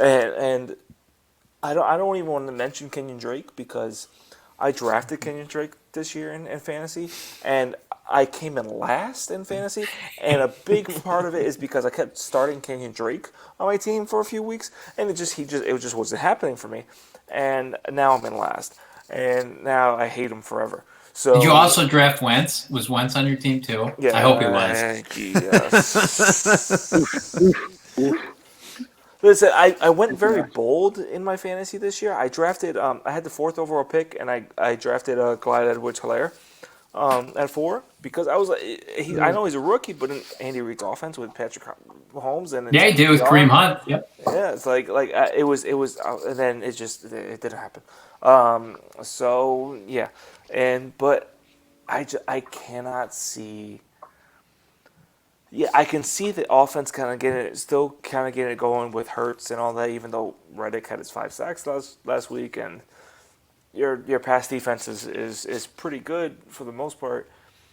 And I don't even want to mention Kenyon Drake, because I drafted Kenyon Drake this year in fantasy, and I came in last in fantasy, and a big part of it is because I kept starting Kenyon Drake on my team for a few weeks, and it just wasn't happening for me, and now I'm in last, and now I hate him forever. So, did you also draft Wentz? Was Wentz on your team too? Yeah, I hope he was. Listen, I went very bold in my fantasy this year. I drafted, I had the 4th overall pick, and I drafted Clyde Edwards-Helaire at 4, because I was like, I know he's a rookie, but in Andy Reid's offense with Patrick Mahomes and he did with Kareem Hunt. Yep. Yeah, it's like it was, and then it didn't happen. So yeah, but I cannot see Yeah, I can see the offense still kind of getting it going with Hurts and all that. Even though Reddick had his 5 sacks last week, and your pass defense is pretty good for the most part.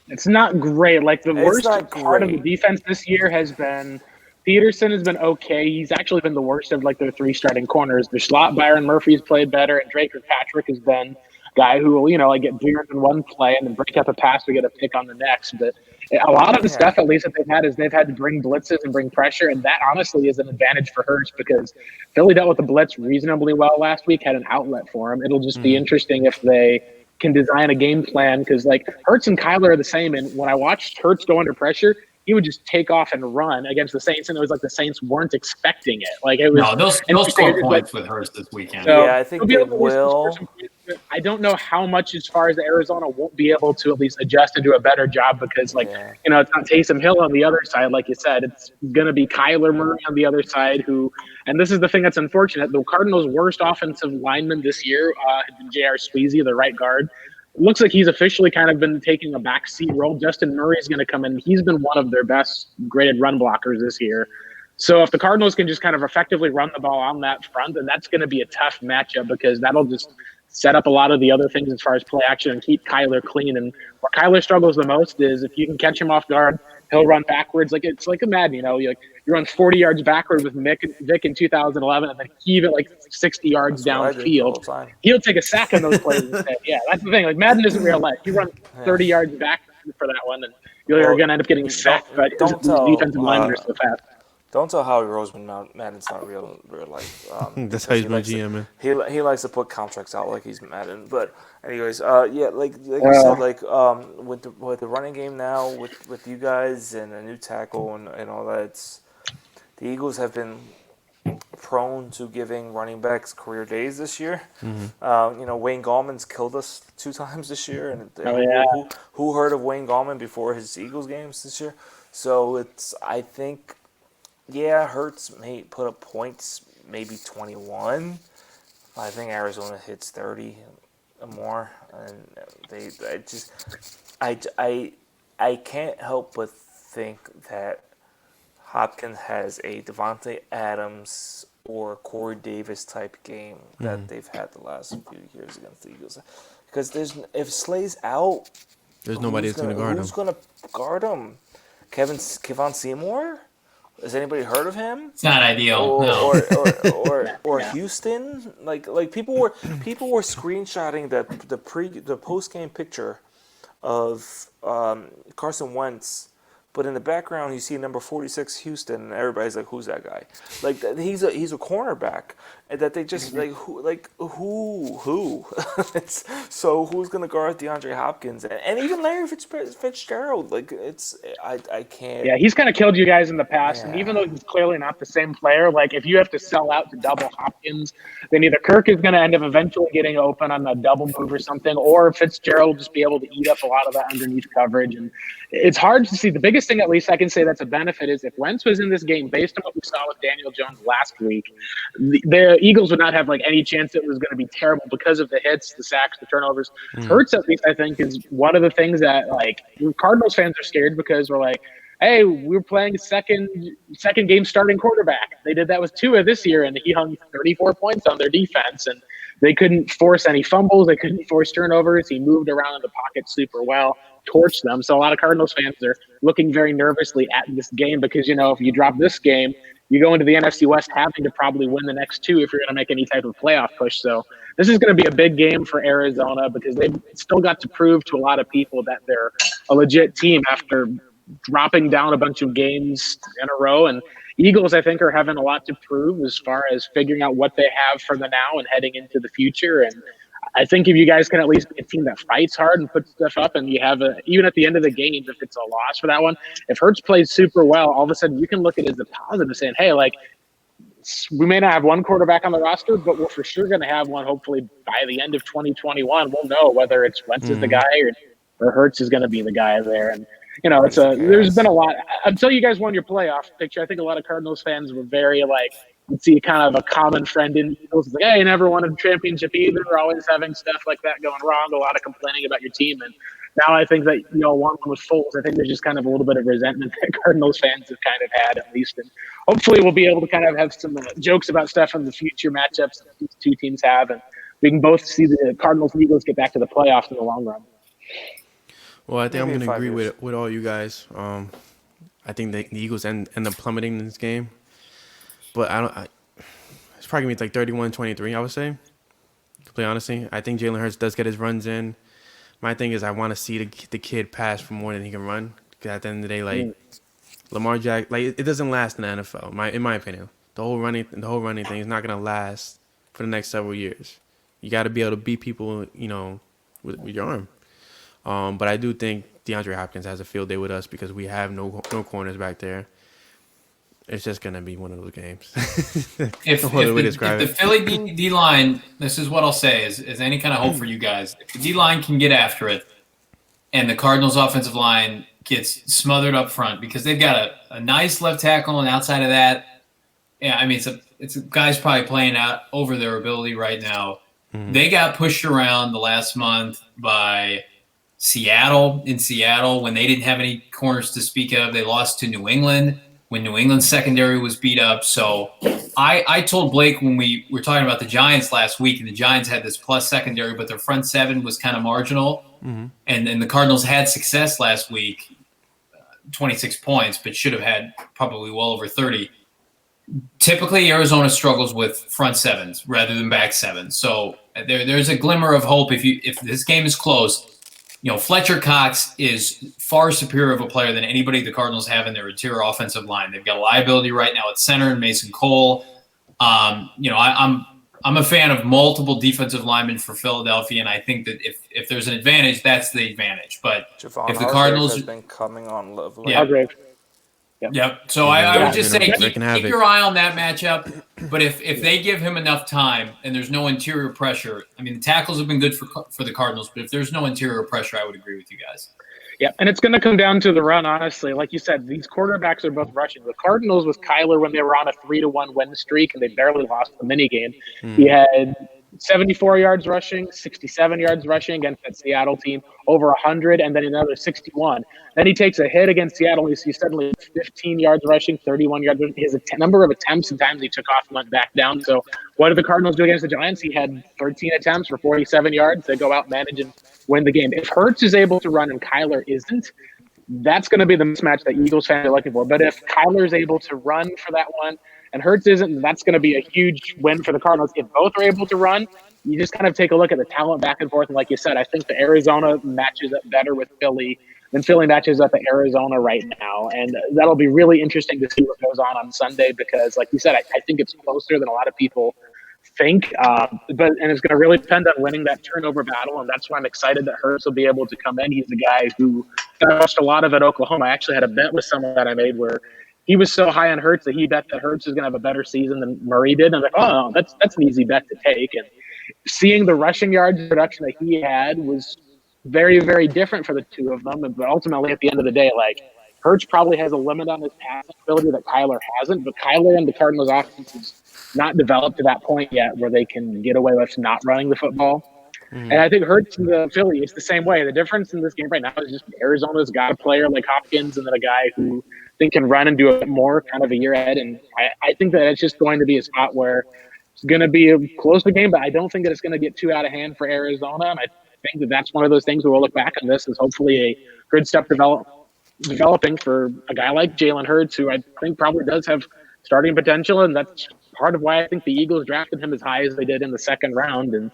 It's not great. Like the It's worst not part of the great. defense this year has been Peterson has been okay. He's actually been the worst of like their 3 starting corners. The slot Byron Murphy's played better, and Drake Patrick has been a guy who will like get bigger in one play and then break up a pass to get a pick on the next. But a lot of the Yeah. stuff, at least that they've had, is they've had to bring blitzes and bring pressure, and that honestly is an advantage for Hurts because Philly dealt with the blitz reasonably well last week, had an outlet for him. It'll just be interesting if they can design a game plan because like Hurts and Kyler are the same. And when I watched Hurts go under pressure, he would just take off and run against the Saints, and it was like the Saints weren't expecting it. Like it was. No, they'll score points with Hurts this weekend. So Yeah, I think he'll be they able to score will. some points, but I don't know how much as far as Arizona won't be able to at least adjust and do a better job because it's not Taysom Hill on the other side, like you said. It's going to be Kyler Murray on the other side who, and this is the thing that's unfortunate, the Cardinals' worst offensive lineman this year had been J.R. Sweezy, the right guard. Looks like he's officially kind of been taking a backseat role. Justin Murray's going to come in. He's been one of their best graded run blockers this year. So if the Cardinals can just kind of effectively run the ball on that front, then that's going to be a tough matchup because that'll just set up a lot of the other things as far as play action and keep Kyler clean. And where Kyler struggles the most is if you can catch him off guard, he'll run backwards. Like it's like a Madden, you run 40 yards backward with Vic in 2011 and then heave it like 60 yards downfield. He'll take a sack on those plays instead. Yeah, that's the thing. Like Madden isn't real life. You run 30 yards back for that one, and you're going to end up getting sacked. But defensive linemen are so fast. Don't tell Howie Roseman Madden's not real life. That's how he's my GM, man. He likes to put contracts out like he's Madden. But anyways, like you said, like with the running game now with you guys and a new tackle and all that, the Eagles have been prone to giving running backs career days this year. Wayne Gallman's killed us 2 times this year, and who heard of Wayne Gallman before his Eagles games this year? So I think. Yeah, Hurts may put up points, maybe 21. I think Arizona hits 30 or more, and I can't help but think that Hopkins has a Devontae Adams or Corey Davis type game that they've had the last few years against the Eagles. Because if Slay's out, there's nobody that's going to guard him. Who's going to guard him? Kevon Seymour? Has anybody heard of him? It's not ideal. Or Houston? Like people were screenshotting the post game picture of Carson Wentz, but in the background you see number 46 Houston, and everybody's like, "Who's that guy?" Like he's a cornerback, and that they just who? So who's gonna guard DeAndre Hopkins and even Larry Fitzgerald? Like I can't. Yeah, he's kind of killed you guys in the past, and even though he's clearly not the same player, like if you have to sell out to double Hopkins, then either Kirk is going to end up eventually getting open on a double move or something, or Fitzgerald will just be able to eat up a lot of that underneath coverage. And it's hard to see. The biggest thing, at least I can say that's a benefit, is if Wentz was in this game, based on what we saw with Daniel Jones last week, the Eagles would not have like any chance it was going to be terrible because of the hits, the sacks, the turnovers. Hurts, at least I think, is one of the things that like Cardinals fans are scared because we're like, hey, we're playing second game starting quarterback. They did that with Tua this year, and he hung 34 points on their defense, and they couldn't force any fumbles. They couldn't force turnovers. He moved around in the pocket super well, torched them. So a lot of Cardinals fans are looking very nervously at this game because, if you drop this game, you go into the NFC West having to probably win the next 2 if you're going to make any type of playoff push. So this is going to be a big game for Arizona because they've still got to prove to a lot of people that they're a legit team after dropping down a bunch of games in a row. And Eagles, I think, are having a lot to prove as far as figuring out what they have for the now and heading into the future. And I think if you guys can at least be a team that fights hard and puts stuff up, and you have even at the end of the game, if it's a loss for that one, if Hurts plays super well, all of a sudden you can look at it as a positive, saying, hey, like, we may not have one quarterback on the roster, but we're for sure going to have one hopefully by the end of 2021. We'll know whether it's Wentz is the guy or Hurts is going to be the guy there. And there's been a lot until you guys won your playoff picture. I think a lot of Cardinals fans were very like, you'd see kind of a common trend in Eagles. It's like, hey, you never won a championship either. We're always having stuff like that going wrong. A lot of complaining about your team. And Now I think that y'all want one with Foles. I think there's just kind of a little bit of resentment that Cardinals fans have kind of had, at least. And hopefully we'll be able to kind of have some jokes about stuff in the future matchups that these two teams have, and we can both see the Cardinals and Eagles get back to the playoffs in the long run. Well, I think Maybe I'm in going to 5 agree years. with all you guys. I think the Eagles end up plummeting in this game. But it's probably going to be like 31-23, I would say. Completely honestly. I think Jalen Hurts does get his runs in. My thing is I want to see the kid pass for more than he can run. Because at the end of the day, like, Lamar Jackson, like, it doesn't last in the NFL, in my opinion. The whole running thing is not going to last for the next several years. You got to be able to beat people, with your arm. But I do think DeAndre Hopkins has a field day with us because we have no corners back there. It's just going to be one of those games. If describe the Philly D-line, this is what I'll say, is any kind of hope for you guys. If the D-line can get after it and the Cardinals offensive line gets smothered up front because they've got a nice left tackle, and outside of that, yeah, I mean, it's a guys probably playing out over their ability right now. Mm-hmm. They got pushed around the last month by Seattle when they didn't have any corners to speak of. They lost to New England when New England's secondary was beat up. So I told Blake when we were talking about the Giants last week, and the Giants had this plus secondary, but their front seven was kind of marginal. Mm-hmm. And the Cardinals had success last week, 26 points, but should have had probably well over 30. Typically, Arizona struggles with front sevens rather than back sevens. So there's a glimmer of hope if this game is close. Fletcher Cox is far superior of a player than anybody the Cardinals have in their interior offensive line. They've got a liability right now at center in Mason Cole. I'm a fan of multiple defensive linemen for Philadelphia, and I think that if there's an advantage, that's the advantage. But Javon if the Cardinals has been coming on lovely. Yeah. Hargrave. Yep. So I would just say keep keep your eye on that matchup. But if they give him enough time and there's no interior pressure, I mean, the tackles have been good for the Cardinals, but if there's no interior pressure, I would agree with you guys. Yeah, and it's going to come down to the run, honestly. Like you said, these quarterbacks are both rushing. The Cardinals with Kyler when they were on a 3-1 win streak, and they barely lost the minigame. He had 74 yards rushing, 67 yards rushing against that Seattle team, over 100, and then another 61. Then he takes a hit against Seattle. He suddenly 15 yards rushing, 31 yards. His number of attempts and times he took off went back down. So what did the Cardinals do against the Giants? He had 13 attempts for 47 yards. They go out, manage, and win the game. If Hurts is able to run and Kyler isn't, that's going to be the mismatch that Eagles fans are looking for. But if Kyler's able to run for that one and Hurts isn't, that's going to be a huge win for the Cardinals. If both are able to run, you just kind of take a look at the talent back and forth. And like you said, I think the Arizona matches up better with Philly than Philly matches up at Arizona right now. And that'll be really interesting to see what goes on Sunday because, like you said, I think it's closer than a lot of people think. And it's going to really depend on winning that turnover battle. And that's why I'm excited that Hurts will be able to come in. He's the guy who watched a lot of at Oklahoma. I actually had a bet with someone that I made where he was so high on Hurts that he bet that Hurts is going to have a better season than Murray did. And I'm like, oh, that's an easy bet to take. And seeing the rushing yards production that he had was very, very different for the two of them. But ultimately, at the end of the day, like, Hurts probably has a limit on his passing ability that Kyler hasn't. But Kyler and the Cardinals' offense is not developed to that point yet where they can get away with not running the football. And I think Hurts and the Philly is the same way. The difference in this game right now is just Arizona's got a player like Hopkins and then a guy who I think can run and do a bit more kind of a year ahead. And I think that it's just going to be a spot where it's going to be a close game, but I don't think that it's going to get too out of hand for Arizona. And I think that that's one of those things where we'll look back on this as hopefully a good step developing for a guy like Jalen Hurts, who I think probably does have starting potential. And that's part of why I think the Eagles drafted him as high as they did in the second round. And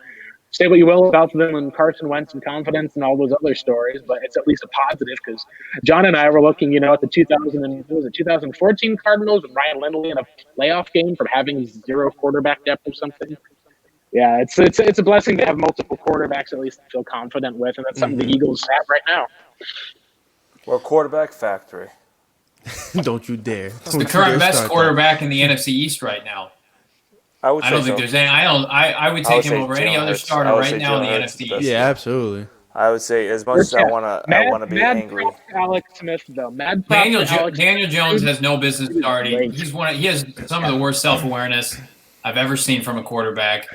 say what you will about them and Carson Wentz and confidence and all those other stories, but it's at least a positive because John and I were looking, at the 2014 Cardinals with Ryan Lindley in a playoff game from having zero quarterback depth or something. Yeah, it's a blessing to have multiple quarterbacks at least to feel confident with, and that's something the Eagles have right now. We're a quarterback factory. Don't you dare. It's the current best quarterback in the NFC East right now. I don't think there's any. I would take him over any other starter right now in the NFC East. Yeah, absolutely. I would say as much as I want to be angry. Alex Smith though. Daniel Jones has no business starting. He has some of the worst self-awareness I've ever seen from a quarterback.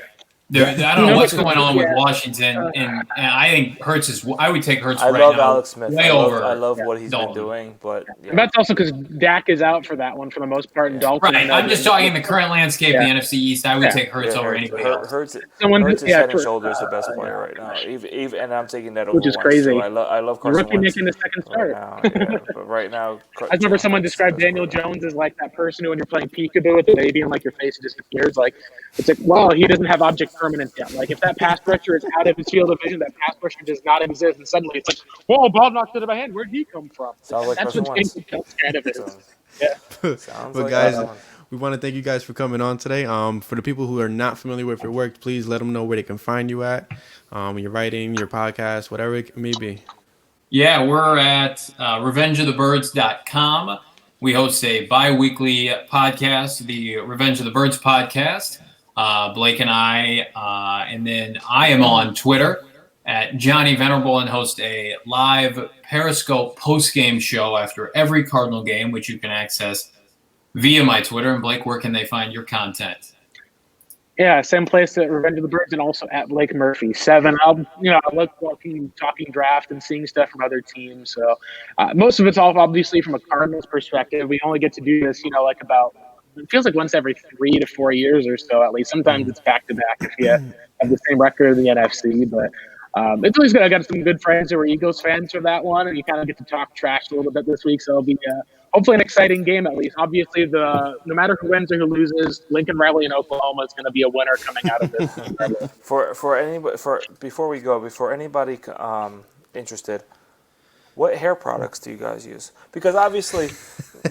I don't know what's going on with Washington, and I think Hurts is. I would take Hurts I right love now. Alex Smith. Way I over. love what he's been Dalton. doing, but yeah. And that's also because Dak is out for that one for the most part, and Dalton. Right. I'm just talking in the current landscape of the NFC East. I would take Hurts over anybody else. Hurts is Yeah, head and shoulders the best player right now. Even and I'm taking that over Which is Wentz, crazy. too. I love Carson Rookie Wentz making the second start. right now. But right now, I remember someone described Daniel Jones as like that person who, when you're playing peekaboo with the baby and like your face disappears. Like it's like, well, he doesn't have object permanence yet. Like if that pass rusher is out of his field of vision, that pass rusher does not exist, and suddenly it's like, whoa, ball knocked out of my hand. Where'd he come from? Sounds like That's Carson what Wentz. James Jones kind of is. Yeah. Sounds But like guys, Carson Wentz. we want to thank you guys for coming on today. For the people who are not familiar with your work, please let them know where they can find you at. Your writing, your podcast, whatever it may be. Yeah, we're at revengeofthebirds.com. We host a bi-weekly podcast, the Revenge of the Birds podcast. Blake and I, and then I am on Twitter at Johnny Venerable and host a live Periscope post-game show after every Cardinal game, which you can access via my Twitter. And Blake, where can they find your content? Yeah, same place at Revenge of the Birds and also at Blake Murphy 7. I love talking draft and seeing stuff from other teams. So most of it's all obviously from a Cardinals perspective. We only get to do this, like about, it feels like once every 3 to 4 years or so at least. Sometimes it's back to back if you have the same record in the NFC. But it's always good. I got some good friends who are Eagles fans for that one, and you kind of get to talk trash a little bit this week. So it'll be hopefully an exciting game at least. Obviously, no matter who wins or who loses, Lincoln Riley in Oklahoma is going to be a winner coming out of this. Before anybody interested, what hair products do you guys use? Because obviously,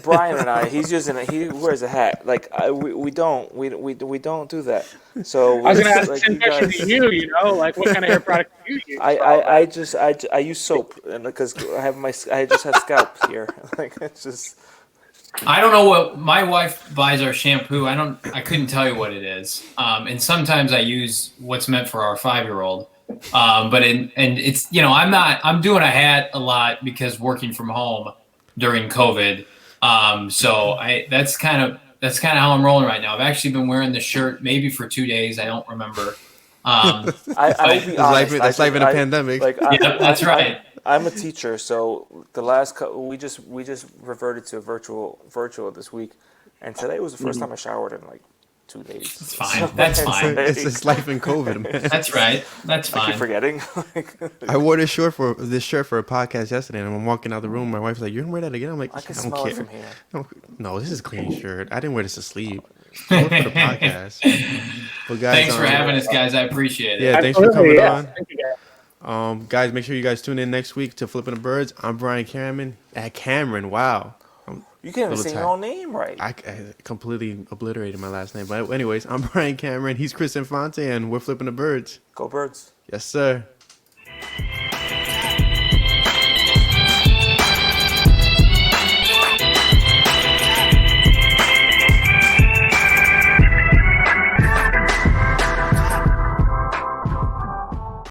Brian and I, he wears a hat. Like we don't do that. So I was going to ask the same question to you. Like what kind of hair product do you use? I use soap, and because I just have scalp here. Like it's just. I don't know what my wife buys our shampoo. I couldn't tell you what it is. And sometimes I use what's meant for our 5-year-old. But it's I'm doing a hat a lot because working from home during COVID. So that's kind of how I'm rolling right now. I've actually been wearing this shirt maybe for 2 days. I don't remember. I will be honest. It's life in a pandemic. That's right. I'm a teacher, so the last we just reverted to virtual this week, and today was the first time I showered in like 2 days. It's fine. That's fine. It's life in COVID, man. That's right. That's fine. I keep forgetting. I wore this shirt for a podcast yesterday, and I'm walking out the room. My wife's like, "You're gonna wear that again?" I'm like, I can "I don't smell care." it from here. No, this is a clean shirt. I didn't wear this to sleep. I wore it for the podcast. But guys, thanks for having us, guys. I appreciate it. Yeah, thanks for coming on. Thank you, guys. Guys, make sure you guys tune in next week to Flippin' the Birds. I'm Brian Cameron. Cameron, wow. You can't even say your own name right. I completely obliterated my last name. But anyways, I'm Brian Cameron. He's Chris Infante, and we're Flippin' the Birds. Go Birds. Yes, sir.